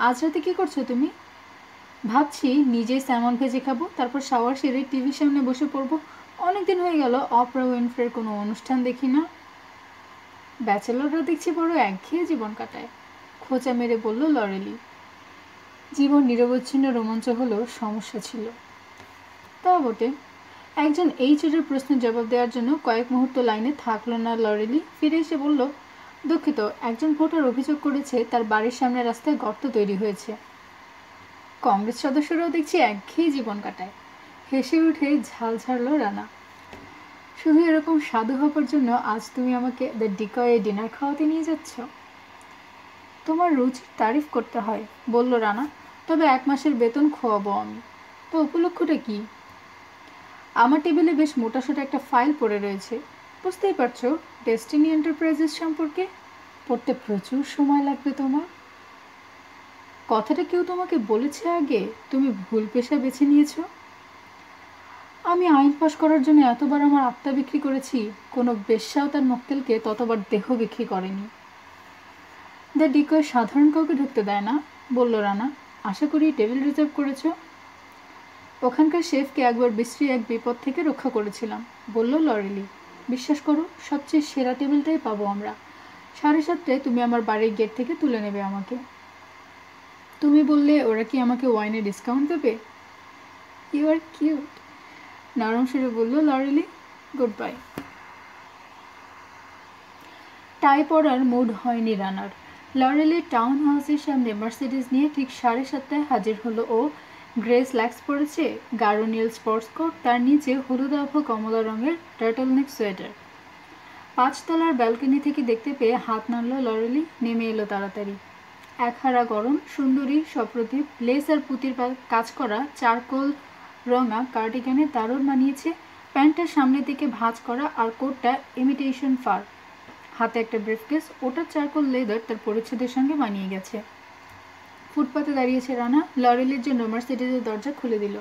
আজ রাতে কী করছো তুমি? ভাবছি নিজেই স্যামন ভেজে খাবো, তারপর শাওয়ার সেরে টিভির সামনে বসে পড়বো। অনেকদিন হয়ে গেল অপরা উইনফ্রের কোনো অনুষ্ঠান দেখি না। ব্যাচেলররা দেখছি বড় একঘেয়ে জীবন কাটায়, খোঁচা মেরে বলল লরেলি। জীবন নিরবচ্ছিন্ন রোমাঞ্চ হলেও সমস্যা ছিল। তা বটে। একজন এইচআরের প্রশ্নের জবাব দেওয়ার জন্য কয়েক মুহূর্ত লাইনে থাকলো না লরেলি। ফিরে এসে বলল, দুঃখিত, একজন ভোটার অভিযোগ করেছে তার বাড়ির সামনে রাস্তায় গর্ত তৈরি হয়েছে। কংগ্রেস সদস্যরাও দেখছি একঘেয়ে জীবন কাটায়। হেসে উঠে ঝাল ঝাড়ল রানা। শুধু এরকম সাধু হবার জন্য আজ তুমি আমাকে দ্য ডিকয়ে ডিনার খাওয়াতে নিয়ে যাচ্ছ? তোমার রুচির তারিফ করতে হয়, বলল রানা। তবে 1 মাসের বেতন খোয়াবো আমি। তো উপলক্ষটা কি? আমার টেবিলে বেশ মোটাসোটা একটা ফাইল পড়ে রয়েছে। বুঝতেই পারছো, ডেস্টিনি এন্টারপ্রাইজেস সম্পর্কে। পড়তে প্রচুর সময় লাগবে তোমার। কথাটা কেউ তোমাকে বলেছে আগে তুমি ভুল পেশা বেছে নিয়েছো? আমি আইন পাশ করার জন্য এতবার আমার আত্মা বিক্রি করেছি, কোনো বেশ্যাও তার মক্কেলকে ততবার দেহ বিক্রি করেনি। দ্য ডিকয় সাধারণ কাউকে ঢুকতে দেয় না, বলল রানা। আশা করি টেবিল রিজার্ভ করেছ। ওখানকার শেফকে একবার বিশ্রী এক বিপদ থেকে রক্ষা করেছিলাম, বলল লরেলি। বিশ্বাস করো, সবচেয়ে সেরা টেবিলটাই পাবো আমরা। 7:30টায় তুমি আমার বাড়ির গেট থেকে তুলে নেবে আমাকে। তুমি বললে ওরা কি আমাকে ওয়াইনে ডিসকাউন্ট দেবে? ইউ আর কিউট, নরম সুরে বলল লরেলি। Good bye. টাই পরার মুড হয়নি রানার। লরেলির টাউন হাউসের সামনে মার্সিডিজ নিয়ে ঠিক 7:30টায় হাজির হলো ও। গ্রে স্ল্যাক্স পরেছে, গাঢ় নীল স্পোর্টস কোট, তার নিচে হলুদাভ কমলা রঙের টার্টলনেক সোয়েটার। 5 তলার ব্যালকনি থেকে দেখতে পেয়ে হাত নাড়ল লরেলি। নেমে এলো তাড়াতাড়ি। একহারা গরম, সুন্দরী, সপ্রতিভ, লেস আর পুঁতির কাজ করা চারকোল রঙা কার্ডিগানে দারুণ মানিয়েছে। প্যান্টটার সামনের দিকে ভাঁজ করা আর কোটটা ইমিটেশন ফার। হাতে একটা ব্রিফকেস, ওটার চারকোল লেদার তার পরিচ্ছদের সঙ্গে মানিয়ে গেছে। ফুটপাতে দাঁড়িয়েছে রানা। লরেলির জন্য মার্সিডিজের দরজা খুলে দিল।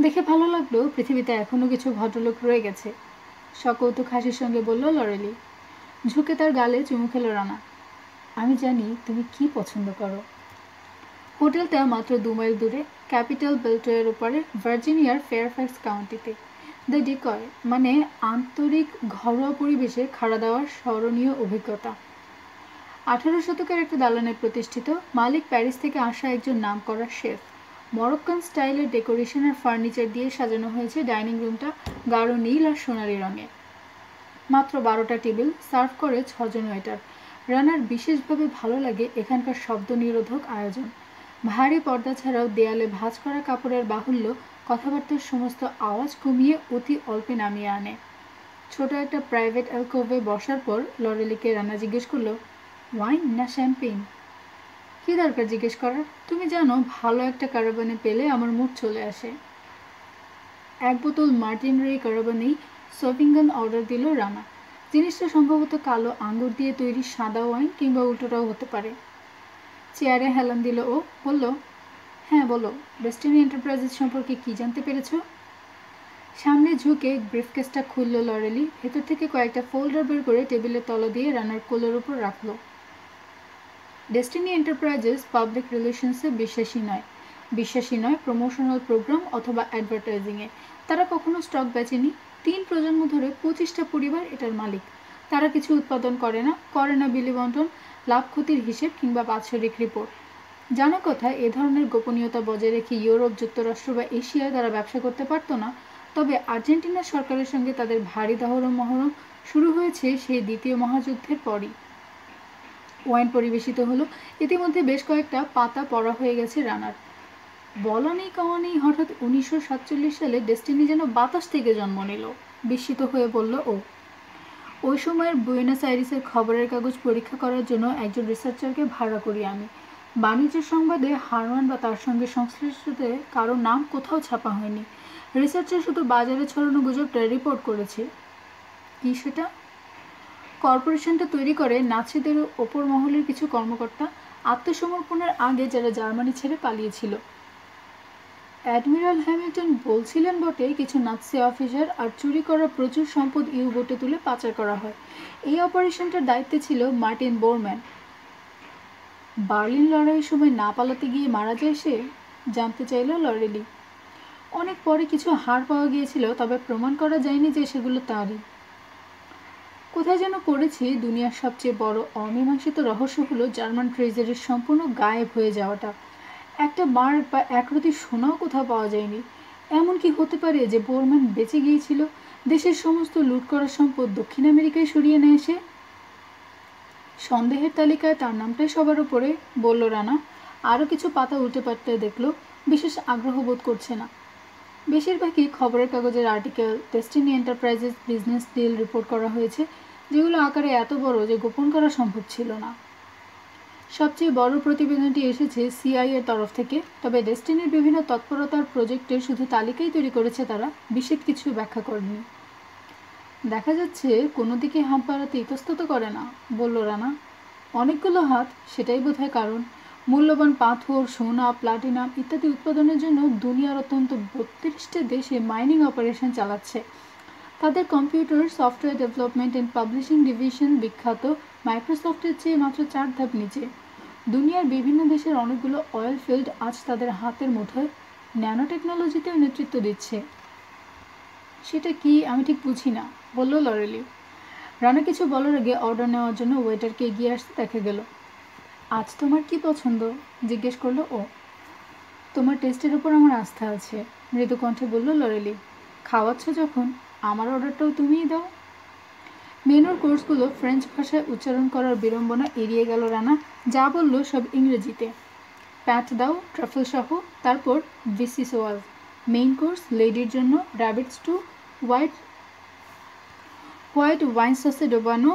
দেখে ভালো লাগলো পৃথিবীতে এখনও কিছু ভদ্রলোক রয়ে গেছে, সকৌতুক হাসির সঙ্গে বলল লরেলি। ঝুঁকে তার গালে চুমু খেল রানা। আমি জানি তুমি কি পছন্দ করো। হোটেলটা মাত্র 2 মাইল দূরে, ক্যাপিটাল বেলটওয়ের উপরে, ভার্জিনিয়ার ফেয়ারফ্যাক্স কাউন্টিতে। দ্য ডিকয় মানে আন্তরিক ঘরোয়া পরিবেশে খাড়া দেওয়ার স্মরণীয় অভিজ্ঞতা। 18 শতকের একটা দালানে প্রতিষ্ঠিত, মালিক প্যারিস থেকে আসা একজন নামকরা শেফ। মরক্কান স্টাইলের ডেকোরেশন আর ফার্নিচার দিয়ে সাজানো হয়েছে ডাইনিং রুমটা গাঢ় নীল আর সোনালি রঙে। মাত্র 12টা টেবিল, সার্ভ করে 6 জন ওয়েটার। রানার বিশেষভাবে ভালো লাগে এখানকার শব্দ নিরোধক আয়োজন। ভারী পর্দা ছাড়াও দেয়ালে ভাঁজ করা কাপড়ের বাহুল্য কথাবার্তার সমস্ত আওয়াজ কমিয়ে অতি অল্পে নামিয়ে আনে। ছোট একটা প্রাইভেট অ্যালকোভে বসার পর লরেলিকে রানা জিজ্ঞেস করলো, ওয়াইন না শ্যাম্পেন? কী দরকার জিজ্ঞেস করার? তুমি জানো ভালো একটা কারাবানে পেলে আমার মুড চলে আসে। 1 বোতল মার্টিন রে কারাবানেই সফিঙ্গান অর্ডার দিল রানা। জিনিসটা সম্ভবত কালো আঙ্গুর দিয়ে তৈরি সাদা ওয়াইন, কিংবা উল্টোটাও হতে পারে। চেয়ারে হেলান দিল ও, বলল, হ্যাঁ বলো, ডেস্টিনি এন্টারপ্রাইজেস সম্পর্কে কি জানতে পেরেছো? সামনে ঝুঁকে ব্রিফকেসটা খুলল লরেলি। ভেতর থেকে কয়েকটা ফোল্ডার বের করে টেবিলের তলা দিয়ে রানার কোলের উপর রাখলো। ডেস্টিনি এন্টারপ্রাইজেস পাবলিক রিলেশনসে বিশ্বাসী নয় প্রমোশনাল প্রোগ্রাম অথবা অ্যাডভার্টাইজিংয়ে। তারা কখনো স্টক বেচেনি। 3 প্রজন্ম ধরে 25টা পরিবার এটার মালিক। তারা কিছু উৎপাদন করে না বিলি বন্টন, লাভ ক্ষতির হিসেব কিংবা বাৎসরিক রিপোর্ট। জানা কথা, এ ধরনের গোপনীয়তা বজায় রেখে ইউরোপ, যুক্তরাষ্ট্র বা এশিয়ায় তারা ব্যবসা করতে পারত না। তবে আর্জেন্টিনার সরকারের সঙ্গে তাদের ভারী মহরম শুরু হয়েছে সেই দ্বিতীয় মহাযুদ্ধের পরই। ওয়াইন পরিবেশিত হলো। ইতিমধ্যে বেশ কয়েকটা পাতা পড়া হয়ে গেছে রানার। বলা নেই কওয়া নেই, হঠাৎ 1947 সালে ডেস্টিনি যেন বাতাস থেকে জন্ম নিল। বিস্মিত হয়ে বলল ও। ওই সময়ের বুয়েনোস আইরেসের খবরের কাগজ পরীক্ষা করার জন্য একজন রিসার্চারকে ভাড়া করি আমি। বাণিজ্য সংবাদে হারমান বা তার সঙ্গে সংশ্লিষ্টদের কারো নাম কোথাও ছাপা হয়নি। রিসার্চার শুধু বাজারে ছড়ানো গুজবটা রিপোর্ট করেছে। কি সেটা? কর্পোরেশনটা তৈরি করে নাৎসিদের ওপর মহলের কিছু কর্মকর্তা, আত্মসমর্পণের আগে যারা জার্মানি ছেড়ে পালিয়েছিল। অ্যাডমিরাল হ্যামিল্টন বলছিলেন বটে, কিছু নাৎসি অফিসার আর চুরি করা প্রচুর সম্পদ ইউ-বোটে তুলে পাচার করা হয়। এই অপারেশনটার দায়িত্বে ছিল মার্টিন বোরম্যান। বার্লিন লড়াইয়ের সময় না পালাতে গিয়ে মারা যায় সে? জানতে চাইল লরেলি। অনেক পরে কিছু হাড় পাওয়া গিয়েছিল, তবে প্রমাণ করা যায়নি যে সেগুলো তারই। কোথায় যেন পড়েছি, দুনিয়ার সবচেয়ে বড় অমীমাংসিত রহস্য হলো জার্মান ট্রেজারির সম্পূর্ণ গায়েব হয়ে যাওয়াটা। একটা মার্ক বা একরতি সোনাও কোথাও পাওয়া যায়নি। এমন কি হতে পারে যে বোরম্যান বেঁচে গিয়েছিল, দেশের সমস্ত লুট করা সম্পদ দক্ষিণ আমেরিকায় সরিয়ে নেয় সে? সন্দেহের তালিকায় তার নামটাই সবার উপরে, বলল রানা। আরও কিছু পাতা উল্টে পাল্টে দেখলো, বিশেষ আগ্রহ বোধ করছে না। বেশিরভাগই খবরের কাগজের article, destiny enterprises business deal report করা হয়েছে, যেগুলো আকারে এত বড় যে গোপন করা সম্ভব ছিল না। সবচেয়ে বড় প্রতিবেদনটি এসেছে সিআই এর তরফ থেকে, তবে ডেস্টিনির বিভিন্ন তৎপরতার প্রজেক্টের শুধু তালিকাই তৈরি করেছে তারা, বিশেষ কিছু ব্যাখ্যা করেনি। দেখা যাচ্ছে কোনো দিকে হাত বাড়াতে ইতস্তত করে না, বলল রানা। অনেকগুলো হাত, সেটাই বোধহয় কারণ। মূল্যবান পাথর, সোনা, প্লাটিনাম ইত্যাদি উৎপাদনের জন্য দুনিয়ার অত্যন্ত 32টা দেশে মাইনিং অপারেশন চালাচ্ছে। তাদের computer, software development and publishing division বিখ্যাত মাইক্রোসফটের চেয়ে মাত্র 4 ধাপ নিচে। দুনিয়ার বিভিন্ন দেশের অনেকগুলো অয়েল ফিল্ড আজ তাদের হাতের মুঠোয়। ন্যানো টেকনোলজিতেও নেতৃত্ব দিচ্ছে। সেটা কি আমি ঠিক বুঝি না, বলল লরেলি। রানা কিছু বলার আগে অর্ডার নেওয়ার জন্য ওয়েটারকে এগিয়ে আসতে দেখা গেল। আজ তোমার কি পছন্দ? জিজ্ঞেস করলো ও। তোমার টেস্টের উপর আমার আস্থা আছে, মৃদু কণ্ঠে বলল লরেলি। খাওয়াচ্ছ যখন, আমার অর্ডারটাও তুমিই দাও। মেনুর কোর্সগুলো ফ্রেঞ্চ ভাষায় উচ্চারণ করার বিড়ম্বনা এড়িয়ে গেল রানা। যা বলল সব ইংরেজিতে। প্যাট দাও ট্রাফেল সহ, তারপর ভিসিসোয়াল। মেইন কোর্স লেডির জন্য র্যাবিট স্টু, হোয়াইট ওয়াইন সসে ডোবানো,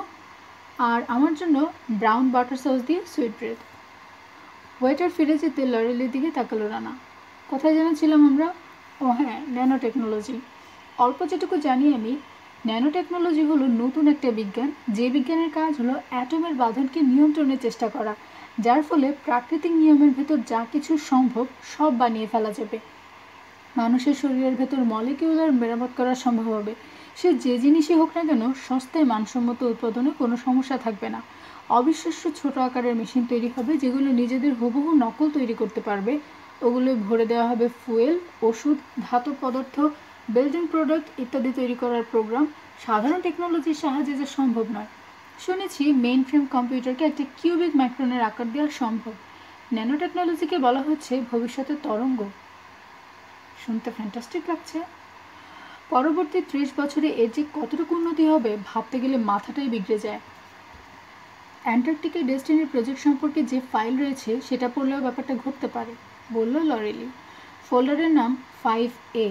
আর আমার জন্য ব্রাউন বাটার সস দিয়ে সুইট ব্রেড। ওয়েটার ফিরে যেতে লরেলির দিকে তাকালো রানা। কোথায় জানাচ্ছিলাম আমরা? ও হ্যাঁ, ন্যানো টেকনোলজি। অল্প যেটুকু জানি আমি, ন্যানো টেকনোলজি হলো নতুন একটা বিজ্ঞান, যে বিজ্ঞানের কাজ হলো অ্যাটমের বাঁধনকে নিয়ন্ত্রণের চেষ্টা করা, যার ফলে প্রাকৃতিক নিয়মের ভেতর যা কিছু সম্ভব সব বানিয়ে ফেলা যাবে। মানুষের শরীরের ভেতর মলিকিউলার মেরামত করা সম্ভব হবে। সে যে জিনিসই হোক না কেন সস্তায় মানসম্মত উৎপাদনে কোনো সমস্যা থাকবে না। অবিশ্বাস্য ছোট আকারের মেশিন তৈরি হবে যেগুলো নিজেদের হুবহু নকল তৈরি করতে পারবে। ওগুলো ভরে দেওয়া হবে ফুয়েল, ওষুধ, ধাতব পদার্থ, বিল্ডিং প্রোডাক্ট ইত্যাদি তৈরি করার প্রোগ্রাম। সাধারণ টেকনোলজির সাহায্যে যা সম্ভব নয়। শুনেছি মেইন ফ্রেম কম্পিউটারকে একটা কিউবিক মাইক্রনের আকার দেওয়া সম্ভব। ন্যানো টেকনোলজিকে বলা হচ্ছে ভবিষ্যতের তরঙ্গ। শুনতে ফ্যান্টাস্টিক লাগছে। পরবর্তী 30 বছরে এর যে কতটুকু উন্নতি হবে ভাবতে গেলে মাথাটাই বিগড়ে যায়। অ্যান্টার্কটিকা ডেস্টিনির প্রজেক্ট সম্পর্কে যে ফাইল রয়েছে সেটা পড়লেও ব্যাপারটা ঘটতে পারে, বলল লরেলি। ফোল্ডারের নাম 5A।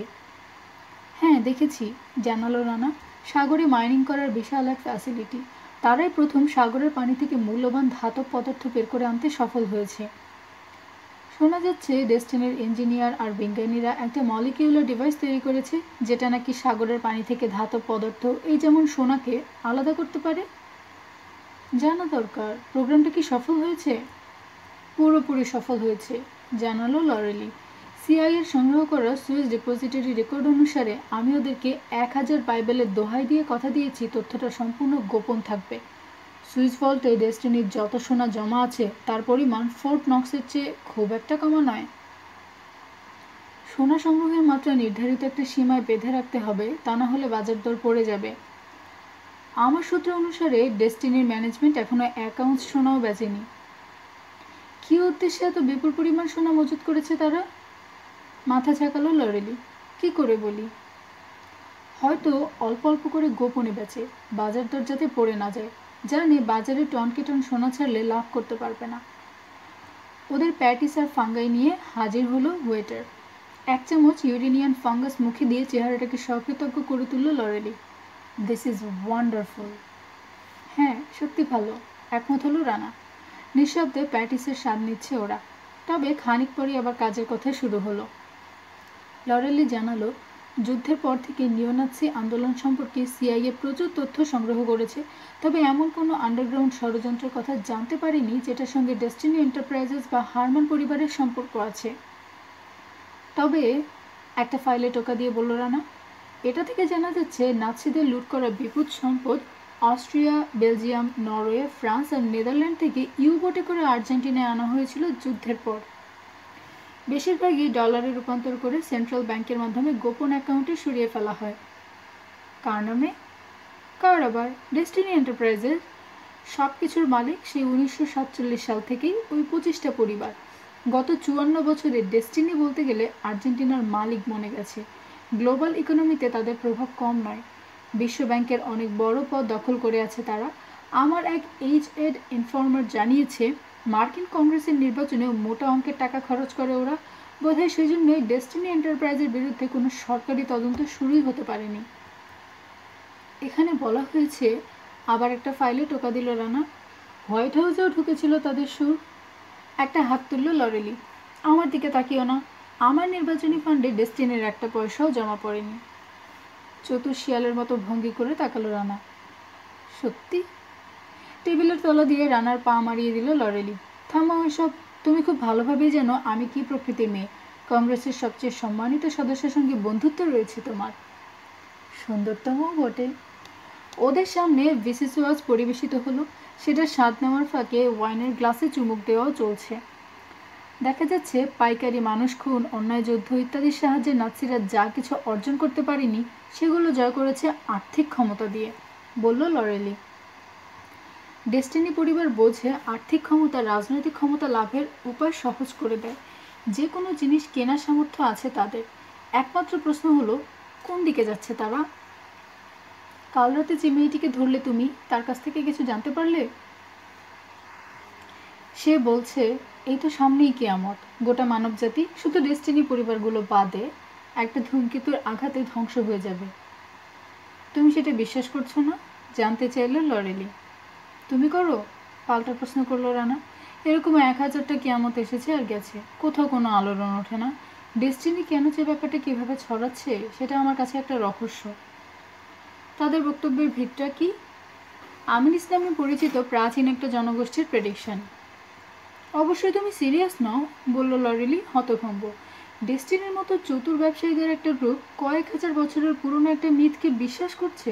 হ্যাঁ দেখেছি, জানালো রানা। সাগরে মাইনিং করার বিশাল এক ফ্যাসিলিটি। তারাই প্রথম সাগরের পানি থেকে মূল্যবান ধাতব পদার্থ বের করে আনতে সফল হয়েছে। শোনা যাচ্ছে ডেস্টিনির ইঞ্জিনিয়ার আর বিজ্ঞানীরা একটা মলিকিউলার ডিভাইস তৈরি করেছে যেটা নাকি সাগরের পানি থেকে ধাতব পদার্থ, এই যেমন সোনাকে, আলাদা করতে পারে। জানা দরকার। প্রোগ্রামটা কি সফল হয়েছে? পুরোপুরি সফল হয়েছে, জানালো লরেলি। সিআইএর সংগ্রহ করা সুইস ডিপোজিটরি রেকর্ড অনুসারে আমি ওদেরকে 1000 বাইবেলের দোহাই দিয়ে কথা দিয়েছি তথ্যটা সম্পূর্ণ গোপন থাকবে। সুইস ভল্টে ডেস্টিনির যত সোনা জমা আছে তার পরিমাণ ফোর্ট নক্সের চেয়ে খুব একটা কমা নয়। সোনা সংগ্রহের মাত্রা নির্ধারিত একটা সীমায় বেঁধে রাখতে হবে, তা না হলে বাজার দর পড়ে যাবে। আমার সূত্র অনুসারে ডেস্টিনির ম্যানেজমেন্ট এখনো 1 আউন্স সোনাও বেচেনি। কী উদ্দেশ্যে এত বিপুল পরিমাণ সোনা মজুত করেছে তারা? মাথা ঝাঁকালো লরেলি। কি করে বলি? হয়তো অল্প অল্প করে গোপনে বেচে, বাজার দর যাতে পড়ে না যায়। জানে বাজারে টনকে টন সোনা ছাড়লে লাভ করতে পারবে না। ওদের প্যাটিস আর ফাঙ্গাই নিয়ে হাজির হলো ওয়েটার। 1 চামচ ইউরেনিয়ান ফাঙ্গাস মুখে দিয়ে চেহারাটাকে সকৃতজ্ঞ করে তুলল লরেলি। This is wonderful. হ্যাঁ সত্যি ভালো, একমত হলো রানা। নিঃশব্দে প্যাটিসের স্বাদ নিচ্ছে ওরা। তবে খানিক পরই আবার কাজের কথা শুরু হলো। লরেলি জানালো, যুদ্ধের পর থেকে নিওনাৎসি আন্দোলন সম্পর্কে সিআইএ প্রচুর তথ্য সংগ্রহ করেছে, তবে এমন কোনো আন্ডারগ্রাউন্ড ষড়যন্ত্রের কথা জানতে পারিনি যেটার সঙ্গে ডেস্টিনি এন্টারপ্রাইজেস বা হারমান পরিবারের সম্পর্ক আছে। তবে একটা ফাইলে টোকা দিয়ে বলল রানা, এটা থেকে জানা যাচ্ছে নাৎসিদের লুট করা বিপুল সম্পদ অস্ট্রিয়া, বেলজিয়াম, নরওয়ে, ফ্রান্স আর নেদারল্যান্ড থেকে ইউবোটে করে আর্জেন্টিনায় আনা হয়েছিল যুদ্ধের পর। বেশিরভাগই ডলারে রূপান্তর করে সেন্ট্রাল ব্যাংকের মাধ্যমে গোপন অ্যাকাউন্টে সরিয়ে ফেলা হয়। কার নামে? কার আবার? ডেস্টিনি এন্টারপ্রাইজের। সব কিছুর মালিক সেই 1947 সাল থেকেই ওই 25টা পরিবার। গত 54 বছরে ডেস্টিনি বলতে গেলে আর্জেন্টিনার মালিক বনে গেছে। গ্লোবাল ইকোনমিতে তাদের প্রভাব কম নয়। বিশ্ব ব্যাংকের অনেক বড় পদ দখল করে আছে তারা। আমার এক এইচএড ইনফর্মার জানিয়েছে মার্কিন কংগ্রেসের নির্বাচনেও মোটা অঙ্কের টাকা খরচ করে ওরা। বোধহয় সেই জন্যই ডেস্টিনি এন্টারপ্রাইজের বিরুদ্ধে কোনো সরকারি তদন্ত শুরুই হতে পারেনি। এখানে বলা হয়েছে, আবার একটা ফাইলে টোকা দিল রানা, হোয়াইট হাউসেও ঢুকেছিল তাদের সুর। একটা হাত তুলল লরেলি। আমার দিকে তাকিও না, আমার নির্বাচনী ফান্ডে ডেস্টিনির একটা পয়সাও জমা পড়েনি। চতুর শিয়ালের মতো ভঙ্গি করে তাকালো রানা। সত্যি? টেবিলের তলা দিয়ে রানার পা মারিয়ে দিল লরেলি। থামো ওইসব, তুমি খুব ভালোভাবেই জানো আমি কি প্রকৃতির মেয়ে। কংগ্রেসের সবচেয়ে সম্মানিত সদস্যের সঙ্গে বন্ধুত্ব রয়েছে তোমার। সুন্দরতমও বটে। ওদের সামনে ভিসিস ওয়াজ পরিবেশিত হলো। সেটা স্বাদ নেওয়ার ফাঁকে ওয়াইনের গ্লাসে চুমুক দেওয়াও চলছে। দেখা যাচ্ছে পাইকারি মানুষ খুন, অন্যায় যুদ্ধ ইত্যাদির সাহায্যে নাৎসিরা যা কিছু অর্জন করতে পারেনি সেগুলো জয় করেছে আর্থিক ক্ষমতা দিয়ে, বলল লরেলি। ডেস্টিনি পরিবার বোঝে আর্থিক ক্ষমতা রাজনৈতিক ক্ষমতা লাভের উপায় সহজ করে দেয়। যে কোনো জিনিস কেনার সামর্থ্য আছে তাদের। একমাত্র প্রশ্ন হলো কোন দিকে যাচ্ছে তারা। কাল রাতে যে মেয়েটিকে ধরলে তুমি, তার কাছ থেকে কিছু জানতে পারলে? সে বলছে এই তো সামনেই কিয়ামত, গোটা মানবজাতি শুধু ডেস্টিনি পরিবারগুলো বাদে একটা ধূমকেতুর আঘাতে ধ্বংস হয়ে যাবে। তুমি সেটা বিশ্বাস করছো না? জানতে চাইল লরেলি। তুমি করো? পাল্টা প্রশ্ন করলো রানা। এরকম 1000টা কিয়ামত এসেছে আর গেছে, কোথাও কোনো আলোড়ন ওঠে না। ডেস্টিনি কেন যে ব্যাপারটা কীভাবে ছড়াচ্ছে সেটা আমার কাছে একটা রহস্য। তাদের বক্তব্যের ভিতটা কি? আমিন ইসলামে পরিচিত প্রাচীন একটা জনগোষ্ঠীর প্রেডিকশন। অবশ্যই তুমি সিরিয়াস নও, বলল লরেলি হতভম্ব। ডেস্টিনির মতো চতুর ব্যবসায়ীদের একটা গ্রুপ কয়েক হাজার বছরের পুরনো একটা মিথকে বিশ্বাস করছে।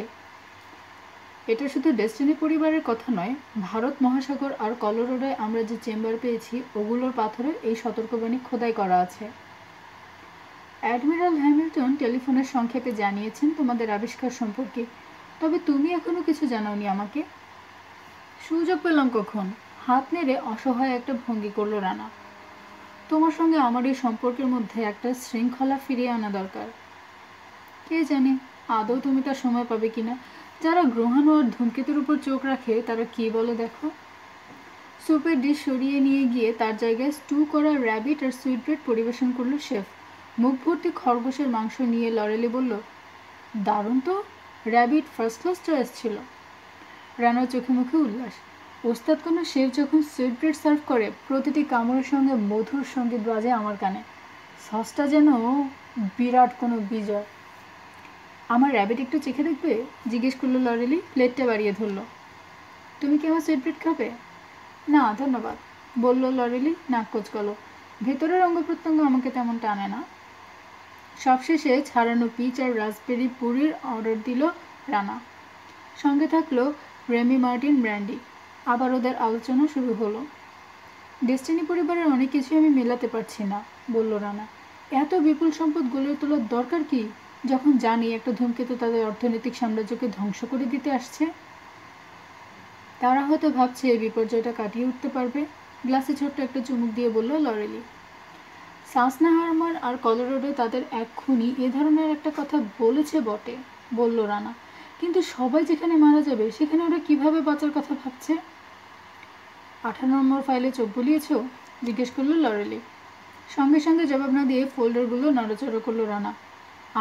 এটা শুধু ডেস্টিনি পরিবারের কথা নয়, ভারত মহাসাগর আর কলোরাডোয় আমরা যে চেম্বার পেয়েছি ওগুলোর পাথরে এই সতর্কবাণী খোদাই করা আছে। অ্যাডমিরাল হ্যামিল্টন টেলিফোনের সংক্ষেপে জানিয়েছেন তোমাদের আবিষ্কার সম্পর্কে, তবে তুমি এখনো কিছু জানাওনি আমাকে। সুযোগ পেলাম কখন? হাত নেড়ে অসহায় একটা ভঙ্গি করলো রানা। তোমার সঙ্গে আমার এই সম্পর্কের মধ্যে একটা শৃঙ্খলা ফিরিয়ে আনা দরকার। কে জানে আদৌ তুমি তার সময় পাবে কিনা। যারা গ্রহাণু আর ধূমকেতুর উপর চোখ রাখে তারা কি বলে দেখো। স্যুপের ডিশ সরিয়ে নিয়ে গিয়ে তার জায়গায় স্টু করা র্যাবিট আর সুইট ব্রেড পরিবেশন করলো শেফ। মুখ ভর্তি খরগোশের মাংস নিয়ে লরেলি বলল, দারুণ তো, র্যাবিট ফার্স্ট ক্লাস চয়েস ছিল। রানার চোখে মুখে উল্লাস। ওস্তাদ কোনো শেফ যখন সুইট ব্রেড সার্ভ করে প্রতিটি কামড়ের সঙ্গে মধুর সঙ্গীত বাজে আমার কানে। সসটা যেন বিরাট কোনো বিজয়। আমার র্যাবিট একটু চেখে দেখবে? জিজ্ঞেস করলো লরেলি প্লেটটা বাড়িয়ে ধরল। তুমি কি আমার সুইট ব্রেড খাবে? না ধন্যবাদ, বলল লরেলি নাক কোচকালো। ভেতরের অঙ্গ প্রত্যঙ্গ আমাকে তেমন টানে না। সবশেষে ছাড়ানো পিচ আর রাসবেরি পুরির অর্ডার দিল রানা। সঙ্গে থাকলো রেমি মার্টিন ব্র্যান্ডি। আবার ওদের আলোচনা শুরু হলো। ডেস্টিনি পরিবারের অনেক কিছু আমি মেলাতে পারছি না, বলল রানা। এত বিপুল সম্পদ গড়ে তোলার দরকার কি, যখন জানি একটা ধূমকেতু তাদের অর্থনৈতিক সাম্রাজ্যকে ধ্বংস করে দিতে আসছে। তারা হয়তো ভাবছে এই বিপর্যয়টা কাটিয়ে উঠতে পারবে। গ্লাসে ছোট্ট একটা চুমুক দিয়ে বলল লরেলি। সাসনাহারমার আর কলোরাডো তাদের এক্ষুনি এ ধরনের একটা কথা বলেছে বটে, বলল রানা, কিন্তু সবাই যেখানে মারা যাবে সেখানে ওরা কিভাবে বাঁচার কথা ভাবছে। 18 নম্বর ফাইলে চোখ বুলিয়েছ? জিজ্ঞেস করলো লরেলি। সঙ্গে সঙ্গে জবাব না দিয়ে ফোল্ডারগুলো নড়াচড়া করলো রানা।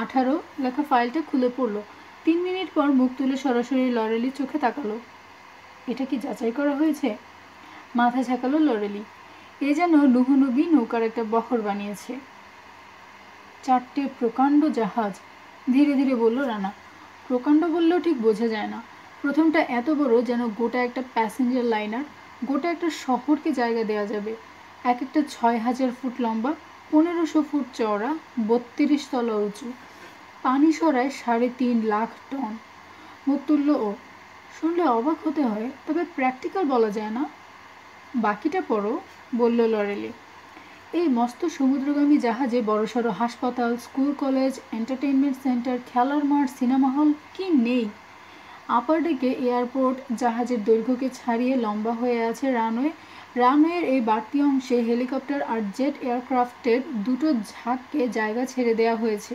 18 লেখা ফাইলটা খুলে পড়ল। 3 মিনিট পর মুখ তুলে সরাসরি লরেলির চোখে তাকালো। এটা কি যাচাই করা হয়েছে? মাথা ঝাঁকালো লরেলি। এ যেন নুহুনুবি নৌকার একটা বহর বানিয়েছে। 4টে প্রকাণ্ড জাহাজ, ধীরে ধীরে বলল রানা। প্রকাণ্ড বললেও ঠিক বোঝা যায় না। প্রথমটা এত বড় যেন গোটা একটা প্যাসেঞ্জার লাইনার, গোটা একটা শহরকে জায়গা দেওয়া যাবে। এক একটা 6000 ফুট লম্বা, 1500 ফুট চওড়া, 32 তলা উঁচু। পানি সরায় 3.5 লাখ টন। মুখ তুলল ও। শুনলে অবাক হতে হয়, তবে প্র্যাকটিক্যাল বলা যায় না। বাকিটা পড়ো, বলল লরেলি। এই মস্ত সমুদ্রগামী জাহাজে বড়সড় হাসপাতাল, স্কুল, কলেজ, এন্টারটেইনমেন্ট সেন্টার, খেলার মাঠ, সিনেমা হল কি নেই। আপার ডেকে এয়ারপোর্ট, জাহাজের দৈর্ঘ্যকে ছাড়িয়ে লম্বা হয়ে আছে রানওয়ে। রানওয়ের এই বাড়তি অংশে হেলিকপ্টার আর জেট এয়ারক্রাফটের দুটো ঝাঁককে জায়গা ছেড়ে দেওয়া হয়েছে।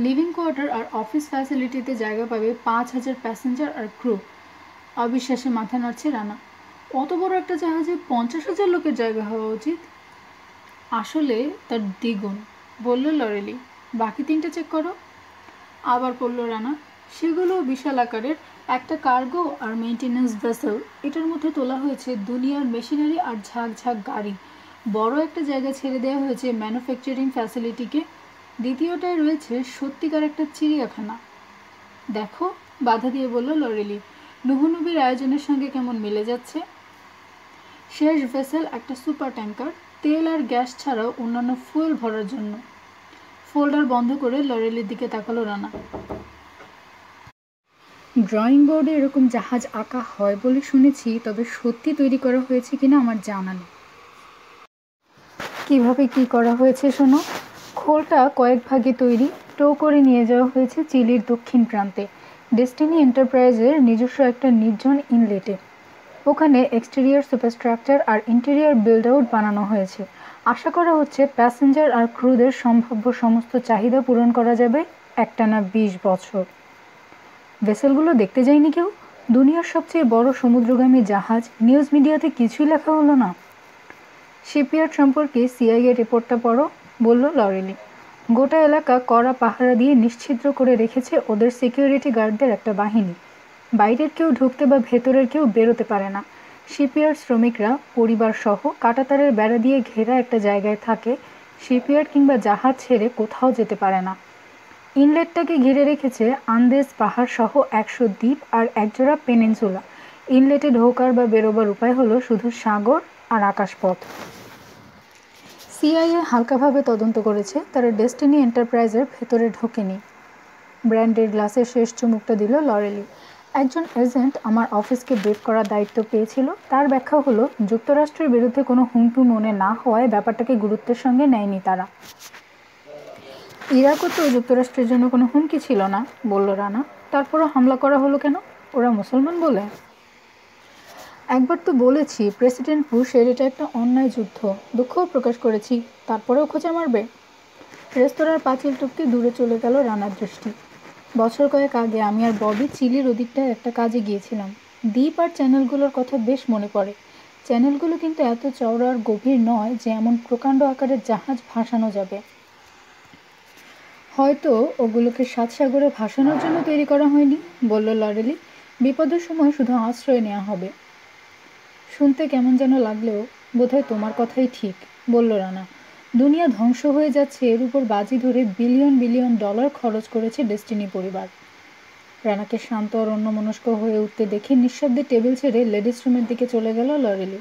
লিভিং কোয়ার্টার আর অফিস ফ্যাসিলিটিতে জায়গা পাবে 5000 প্যাসেঞ্জার আর ক্রু। অবিশ্বাসে মাথা নাড়ছে রানা। অত বড় একটা জাহাজে 50,000 লোকের জায়গা হওয়া উচিত। আসলে তার দ্বিগুণ, বলল লরেলি। বাকি 3টে চেক করো। আবার পড়ল রানা। সেগুলো বিশাল আকারের, একটা কার্গো আর মেইনটেনেন্স ভেসেল। এটার মধ্যে তোলা হয়েছে দুনিয়ার মেশিনারি আর ঝাঁক ঝাঁক গাড়ি। বড় একটা জায়গা ছেড়ে দেওয়া হয়েছে ম্যানুফ্যাকচারিং ফ্যাসিলিটিকে। দ্বিতীয়টায় রয়েছে সত্যিকার একটা চিড়িয়াখানা। দেখো, বাধা দিয়ে বলল লরেলি, নুহুনুবির আয়োজনের সঙ্গে কেমন মিলে যাচ্ছে। শেষ ভেসেল একটা সুপার ট্যাঙ্কার, তেল আর গ্যাস ছাড়াও অন্যান্য ফুয়েল ভরার জন্য। ফোল্ডার বন্ধ করে লরেলির দিকে তাকালো রানা। ড্রয়িং বোর্ডে এরকম জাহাজ আঁকা হয় বলে শুনেছি, তবে সত্যি তৈরি করা হয়েছে কিনা আমার জানা নেই। কীভাবে কি করা হয়েছে শোনো। খোলটা কয়েক ভাগে তৈরি, টো করে নিয়ে যাওয়া হয়েছে চিলির দক্ষিণ প্রান্তে, ডেস্টিনি এন্টারপ্রাইজের নিজস্ব একটা নির্জন ইনলেটে। ওখানে এক্সটেরিয়ার সুপারস্ট্রাকচার আর ইন্টেরিয়ার বিল্ড আউট বানানো হয়েছে। আশা করা হচ্ছে প্যাসেঞ্জার আর ক্রুদের সম্ভাব্য সমস্ত চাহিদা পূরণ করা যাবে একটানা 20 বছর। ভেসেলগুলো দেখতে যায়নি কেউ? দুনিয়ার সবচেয়ে বড় সমুদ্রগামী জাহাজ, নিউজ মিডিয়াতে কিছুই লেখা হলো না। শিপইয়ার্ড সম্পর্কে সিআইএ রিপোর্টটা পড়ো, বলল লরেলি। গোটা এলাকা কড়া পাহারা দিয়ে নিশ্ছিদ্র করে রেখেছে ওদের সিকিউরিটি গার্ডদের একটা বাহিনী। বাইরের কেউ ঢুকতে বা ভেতরের কেউ বেরোতে পারে না। শিপইয়ার্ড শ্রমিকরা পরিবার সহ কাঁটাতারের বেড়া দিয়ে ঘেরা একটা জায়গায় থাকে। শিপইয়ার্ড কিংবা জাহাজ ছেড়ে কোথাও যেতে পারে না। ইনলেটটাকে ঘিরে রেখেছে আন্দেজ পাহাড় সহ 100 দ্বীপ আর একজোড়া পেনিনসুলা। ইনলেটে ঢোকার বা বেরোবার উপায় হলো শুধু সাগর আর আকাশপথ। সিআইএ হালকাভাবে তদন্ত করেছে, তারা ডেস্টিনি এন্টারপ্রাইজের ভেতরে ঢোকেনি। ব্র্যান্ডের গ্লাসের শেষ চুমুকটা দিল লরেলি। একজন এজেন্ট আমার অফিসকে ব্রিফ করার দায়িত্ব পেয়েছিল। তার ব্যাখ্যা হলো, যুক্তরাষ্ট্রের বিরুদ্ধে কোনো হুমকি মনে না হওয়ায় ব্যাপারটাকে গুরুত্বের সঙ্গে নেয়নি তারা। ইরাকও তো যুক্তরাষ্ট্রের জন্য কোনো হুমকি ছিল না, বলল রানা। তারপরও হামলা করা হলো কেন? ওরা মুসলমান বলে? একবার তো বলেছি প্রেসিডেন্ট বুশের এটা একটা অন্যায় যুদ্ধ, দুঃখও প্রকাশ করেছি, তারপরেও খোঁচা মারবে? রেস্তোরাঁর পাঁচিল টপকে দূরে চলে গেল রানার দৃষ্টি। বছর কয়েক আগে আমি আর ববি চিলির ওদিকটায় একটা কাজে গিয়েছিলাম। দ্বীপ আর চ্যানেলগুলোর কথা বেশ মনে পড়ে। চ্যানেলগুলো কিন্তু এত চওড়া আর গভীর নয় যে এমন প্রকাণ্ড আকারের জাহাজ ভাসানো যাবে। হয়তো ওগুলোকে সাত সাগরে ভাসানোর জন্য তৈরি করা হয়নি, বলল লরেলি। বিপদের সময় শুধু আশ্রয় নেওয়া হবে। শুনতে কেমন যেন লাগলেও বোধহয় তোমার কথাই ঠিক, বলল রানা। দুনিয়া ধ্বংস হয়ে যাচ্ছে, এর উপর বাজি ধরে বিলিয়ন বিলিয়ন ডলার খরচ করেছে ডেস্টিনি পরিবার। রানাকে শান্ত আর অন্যমনস্ক হয়ে উঠতে দেখে নিঃশব্দে টেবিল ছেড়ে লেডিস রুমের দিকে চলে গেল লরেলি।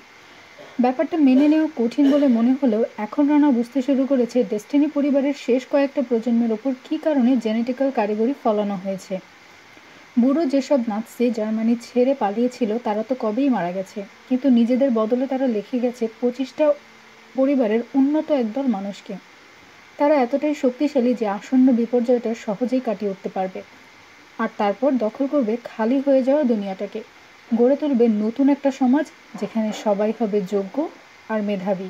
ব্যাপারটা মেনে নেওয়া কঠিন বলে মনে হলেও এখন রানা বুঝতে শুরু করেছে ডেস্টিনি পরিবারের শেষ কয়েকটা প্রজন্মের ওপর কী কারণে জেনেটিক্যাল কারিগরি ফলানো হয়েছে। বুড়ো যেসব নাৎসি জার্মানি ছেড়ে পালিয়েছিল তারা তো কবেই মারা গেছে, কিন্তু নিজেদের বদলে তারা লিখে গেছে 25টা পরিবারের উন্নত একদল মানুষকে। তারা এতটাই শক্তিশালী যে আসন্ন বিপর্যয়টা সহজেই কাটিয়ে উঠতে পারবে। আর তারপর দখল করবে খালি হয়ে যাওয়া দুনিয়াটাকে, গড়ে তুলবে নতুন একটা সমাজ যেখানে সবাই হবে যোগ্য আর মেধাবী।